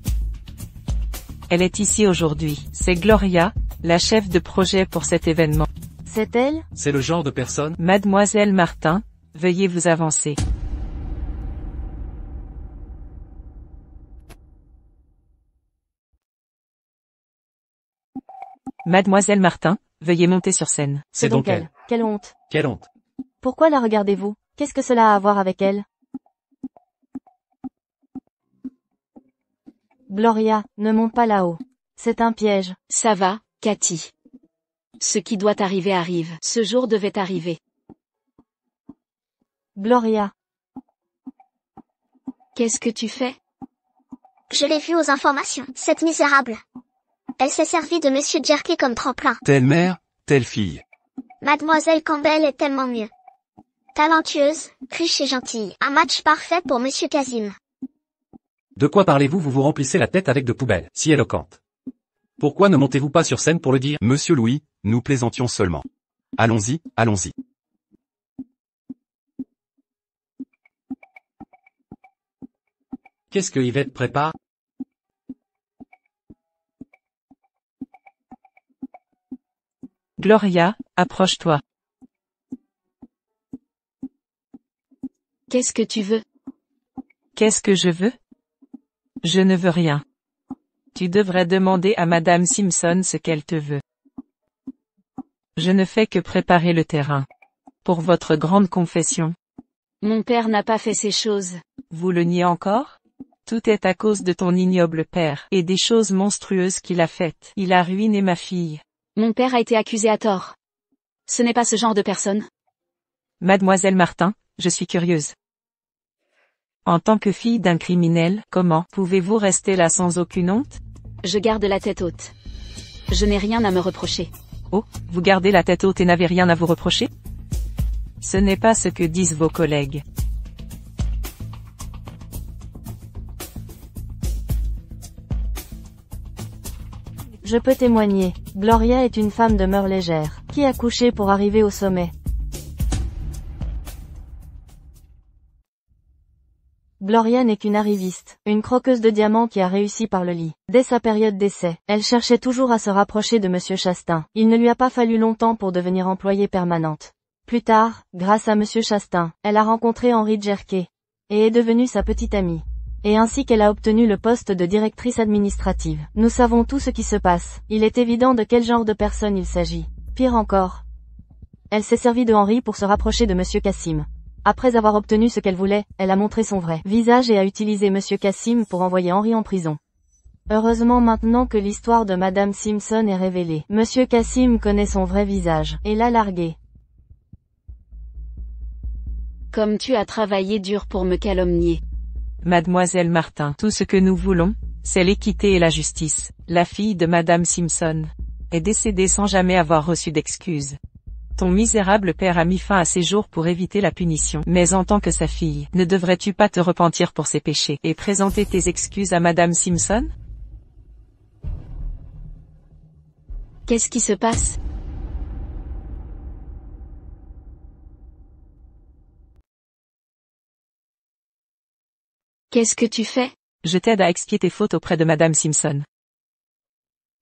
Elle est ici aujourd'hui. C'est Gloria, la chef de projet pour cet événement. C'est elle? C'est le genre de personne? Mademoiselle Martin, veuillez vous avancer. Mademoiselle Martin, veuillez monter sur scène. C'est donc elle. Quelle honte. Quelle honte. Pourquoi la regardez-vous? Qu'est-ce que cela a à voir avec elle? Gloria, ne monte pas là-haut. C'est un piège. Ça va, Cathy. Ce qui doit arriver arrive. Ce jour devait arriver. Gloria. Qu'est-ce que tu fais? Je l'ai vue aux informations, cette misérable. Elle s'est servie de Monsieur Jerky comme tremplin. Telle mère, telle fille. Mademoiselle Campbell est tellement mieux. Talentueuse, riche et gentille. Un match parfait pour Monsieur Kazim. De quoi parlez-vous? Vous vous remplissez la tête avec de poubelles, si éloquente. Pourquoi ne montez-vous pas sur scène pour le dire? Monsieur Louis, nous plaisantions seulement. Allons-y, allons-y. Qu'est-ce que Yvette prépare? Gloria, approche-toi. Qu'est-ce que tu veux? Qu'est-ce que je veux? Je ne veux rien. Tu devrais demander à Madame Simpson ce qu'elle te veut. Je ne fais que préparer le terrain. Pour votre grande confession. Mon père n'a pas fait ces choses. Vous le niez encore? Tout est à cause de ton ignoble père, et des choses monstrueuses qu'il a faites. Il a ruiné ma fille. Mon père a été accusé à tort. Ce n'est pas ce genre de personne. Mademoiselle Martin, je suis curieuse. En tant que fille d'un criminel, comment pouvez-vous rester là sans aucune honte? Je garde la tête haute. Je n'ai rien à me reprocher. Oh, vous gardez la tête haute et n'avez rien à vous reprocher? Ce n'est pas ce que disent vos collègues. Je peux témoigner. Gloria est une femme de mœurs légères, qui a couché pour arriver au sommet. Gloria n'est qu'une arriviste, une croqueuse de diamants qui a réussi par le lit. Dès sa période d'essai, elle cherchait toujours à se rapprocher de Monsieur Chastain. Il ne lui a pas fallu longtemps pour devenir employée permanente. Plus tard, grâce à Monsieur Chastain, elle a rencontré Henry Jerky, et est devenue sa petite amie. Et ainsi qu'elle a obtenu le poste de directrice administrative. Nous savons tout ce qui se passe. Il est évident de quel genre de personne il s'agit. Pire encore. Elle s'est servie de Henry pour se rapprocher de Monsieur Kassim. Après avoir obtenu ce qu'elle voulait, elle a montré son vrai visage et a utilisé Monsieur Kassim pour envoyer Henry en prison. Heureusement maintenant que l'histoire de Madame Simpson est révélée, Monsieur Kassim connaît son vrai visage, et l'a largué. Comme tu as travaillé dur pour me calomnier. Mademoiselle Martin, tout ce que nous voulons, c'est l'équité et la justice. La fille de Madame Simpson est décédée sans jamais avoir reçu d'excuses. Ton misérable père a mis fin à ses jours pour éviter la punition. Mais en tant que sa fille, ne devrais-tu pas te repentir pour ses péchés et présenter tes excuses à Madame Simpson? Qu'est-ce qui se passe? Qu'est-ce que tu fais? Je t'aide à expier tes fautes auprès de Madame Simpson.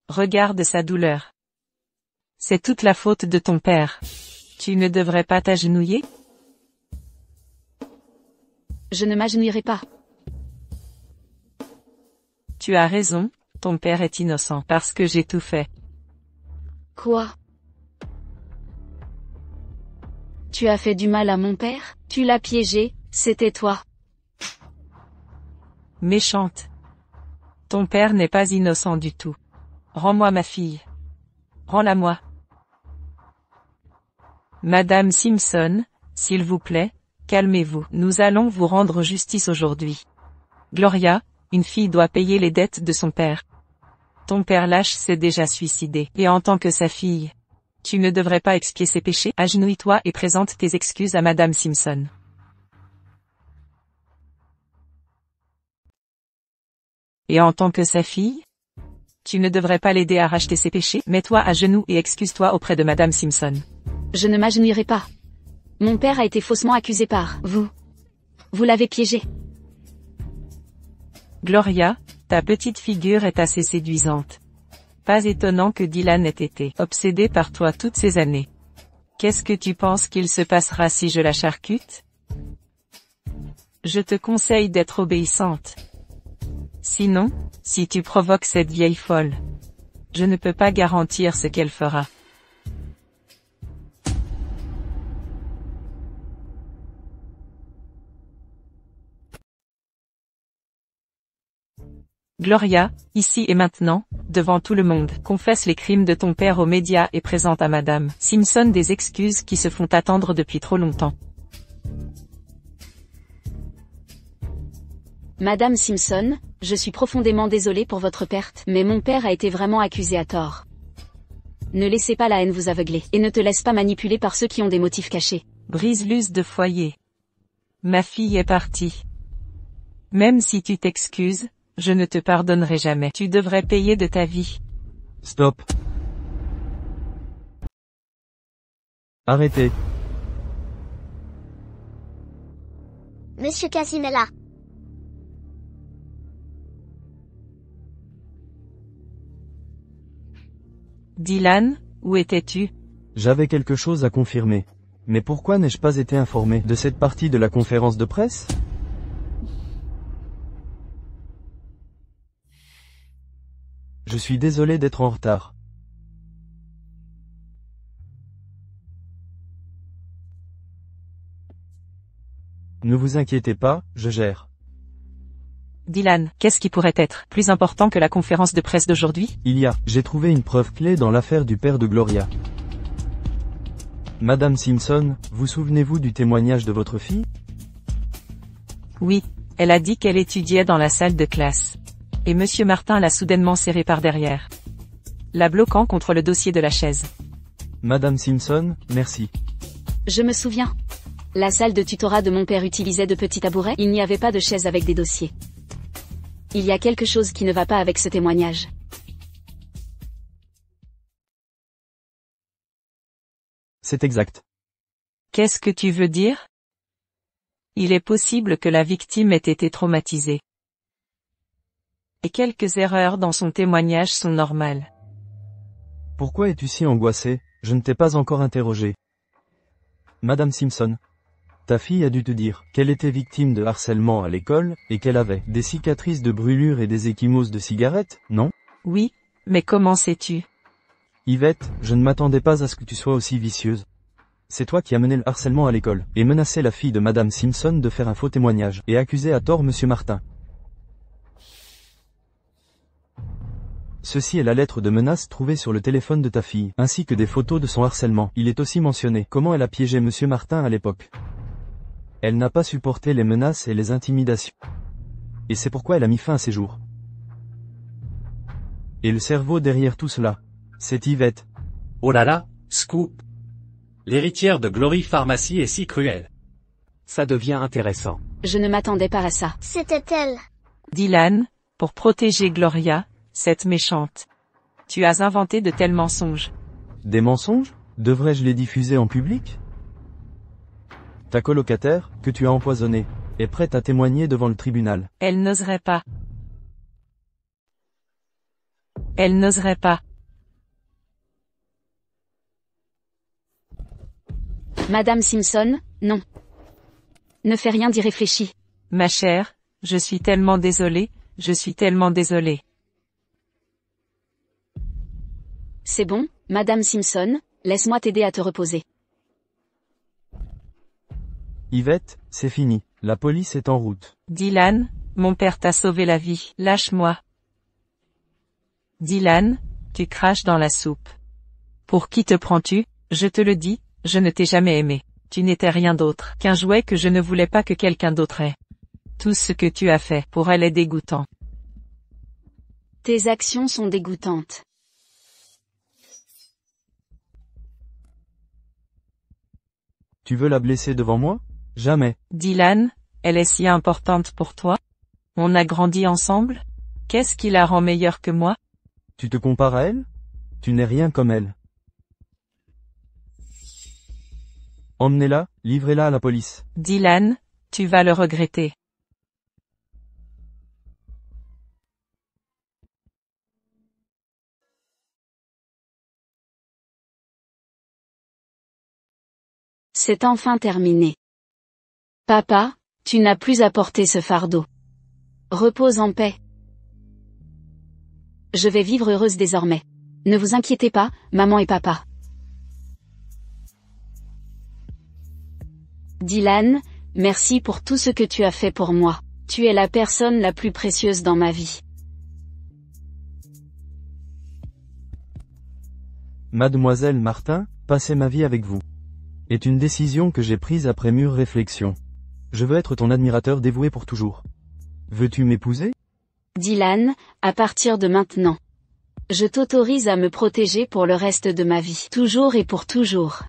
Regarde sa douleur. C'est toute la faute de ton père. Tu ne devrais pas t'agenouiller? Je ne m'agenouillerai pas. Tu as raison, ton père est innocent parce que j'ai tout fait. Quoi? Tu as fait du mal à mon père? Tu l'as piégé, c'était toi. Méchante. Ton père n'est pas innocent du tout. Rends-moi ma fille. Rends-la-moi. Madame Simpson, s'il vous plaît, calmez-vous. Nous allons vous rendre justice aujourd'hui. Gloria, une fille doit payer les dettes de son père. Ton père lâche s'est déjà suicidé. Et en tant que sa fille, tu ne devrais pas expier ses péchés. Agenouille-toi et présente tes excuses à Madame Simpson. Et en tant que sa fille, tu ne devrais pas l'aider à racheter ses péchés. Mets-toi à genoux et excuse-toi auprès de Madame Simpson. Je ne m'agenouillerai pas. Mon père a été faussement accusé par vous. Vous l'avez piégé. Gloria, ta petite figure est assez séduisante. Pas étonnant que Dylan ait été obsédé par toi toutes ces années. Qu'est-ce que tu penses qu'il se passera si je la charcute? Je te conseille d'être obéissante. Sinon, si tu provoques cette vieille folle, je ne peux pas garantir ce qu'elle fera. Gloria, ici et maintenant, devant tout le monde, confesse les crimes de ton père aux médias et présente à Madame Simpson des excuses qui se font attendre depuis trop longtemps. Madame Simpson, je suis profondément désolée pour votre perte, mais mon père a été vraiment accusé à tort. Ne laissez pas la haine vous aveugler, et ne te laisse pas manipuler par ceux qui ont des motifs cachés. Brise-luce de foyer. Ma fille est partie. Même si tu t'excuses, je ne te pardonnerai jamais. Tu devrais payer de ta vie. Stop. Arrêtez. Monsieur Kazim est là. Dylan, où étais-tu? J'avais quelque chose à confirmer. Mais pourquoi n'ai-je pas été informé de cette partie de la conférence de presse? Je suis désolé d'être en retard. Ne vous inquiétez pas, je gère. Dylan, qu'est-ce qui pourrait être plus important que la conférence de presse d'aujourd'hui? J'ai trouvé une preuve clé dans l'affaire du père de Gloria. Madame Simpson, vous souvenez-vous du témoignage de votre fille? Oui, elle a dit qu'elle étudiait dans la salle de classe. Et Monsieur Martin l'a soudainement serrée par derrière, la bloquant contre le dossier de la chaise. Madame Simpson, merci. Je me souviens. La salle de tutorat de mon père utilisait de petits tabourets, il n'y avait pas de chaise avec des dossiers. Il y a quelque chose qui ne va pas avec ce témoignage. C'est exact. Qu'est-ce que tu veux dire? Il est possible que la victime ait été traumatisée. Et quelques erreurs dans son témoignage sont normales. Pourquoi es-tu si angoissée? Je ne t'ai pas encore interrogé. Madame Simpson, ta fille a dû te dire qu'elle était victime de harcèlement à l'école, et qu'elle avait des cicatrices de brûlure et des ecchymoses de cigarettes, non? Oui, mais comment sais-tu? Yvette, je ne m'attendais pas à ce que tu sois aussi vicieuse. C'est toi qui as mené le harcèlement à l'école, et menacé la fille de Madame Simpson de faire un faux témoignage, et accusé à tort Monsieur Martin. Ceci est la lettre de menace trouvée sur le téléphone de ta fille, ainsi que des photos de son harcèlement. Il est aussi mentionné comment elle a piégé Monsieur Martin à l'époque. Elle n'a pas supporté les menaces et les intimidations. Et c'est pourquoi elle a mis fin à ses jours. Et le cerveau derrière tout cela, c'est Yvette. Oh là là, scoop. L'héritière de Glory Pharmacy est si cruelle. Ça devient intéressant. Je ne m'attendais pas à ça. C'était elle. Dylan, pour protéger Gloria, cette méchante. Tu as inventé de tels mensonges. Des mensonges? Devrais-je les diffuser en public? Ta colocataire, que tu as empoisonnée, est prête à témoigner devant le tribunal. Elle n'oserait pas. Elle n'oserait pas. Madame Simpson, non. Ne fais rien d'irréfléchi. Ma chère, je suis tellement désolée, je suis tellement désolée. C'est bon, Madame Simpson, laisse-moi t'aider à te reposer. Yvette, c'est fini, la police est en route. Dylan, mon père t'a sauvé la vie, lâche-moi. Dylan, tu craches dans la soupe. Pour qui te prends-tu? Je te le dis, je ne t'ai jamais aimé. Tu n'étais rien d'autre qu'un jouet que je ne voulais pas que quelqu'un d'autre ait. Tout ce que tu as fait pour elle est dégoûtant. Tes actions sont dégoûtantes. Tu veux la blesser devant moi? Jamais. Dylan, elle est si importante pour toi? On a grandi ensemble? Qu'est-ce qui la rend meilleure que moi? Tu te compares à elle? Tu n'es rien comme elle. Emmenez-la, livrez-la à la police. Dylan, tu vas le regretter. C'est enfin terminé. Papa, tu n'as plus à porter ce fardeau. Repose en paix. Je vais vivre heureuse désormais. Ne vous inquiétez pas, maman et papa. Dylan, merci pour tout ce que tu as fait pour moi. Tu es la personne la plus précieuse dans ma vie. Mademoiselle Martin, passer ma vie avec vous est une décision que j'ai prise après mûre réflexion. Je veux être ton admirateur dévoué pour toujours. Veux-tu m'épouser? Dylan, à partir de maintenant. Je t'autorise à me protéger pour le reste de ma vie. Toujours et pour toujours.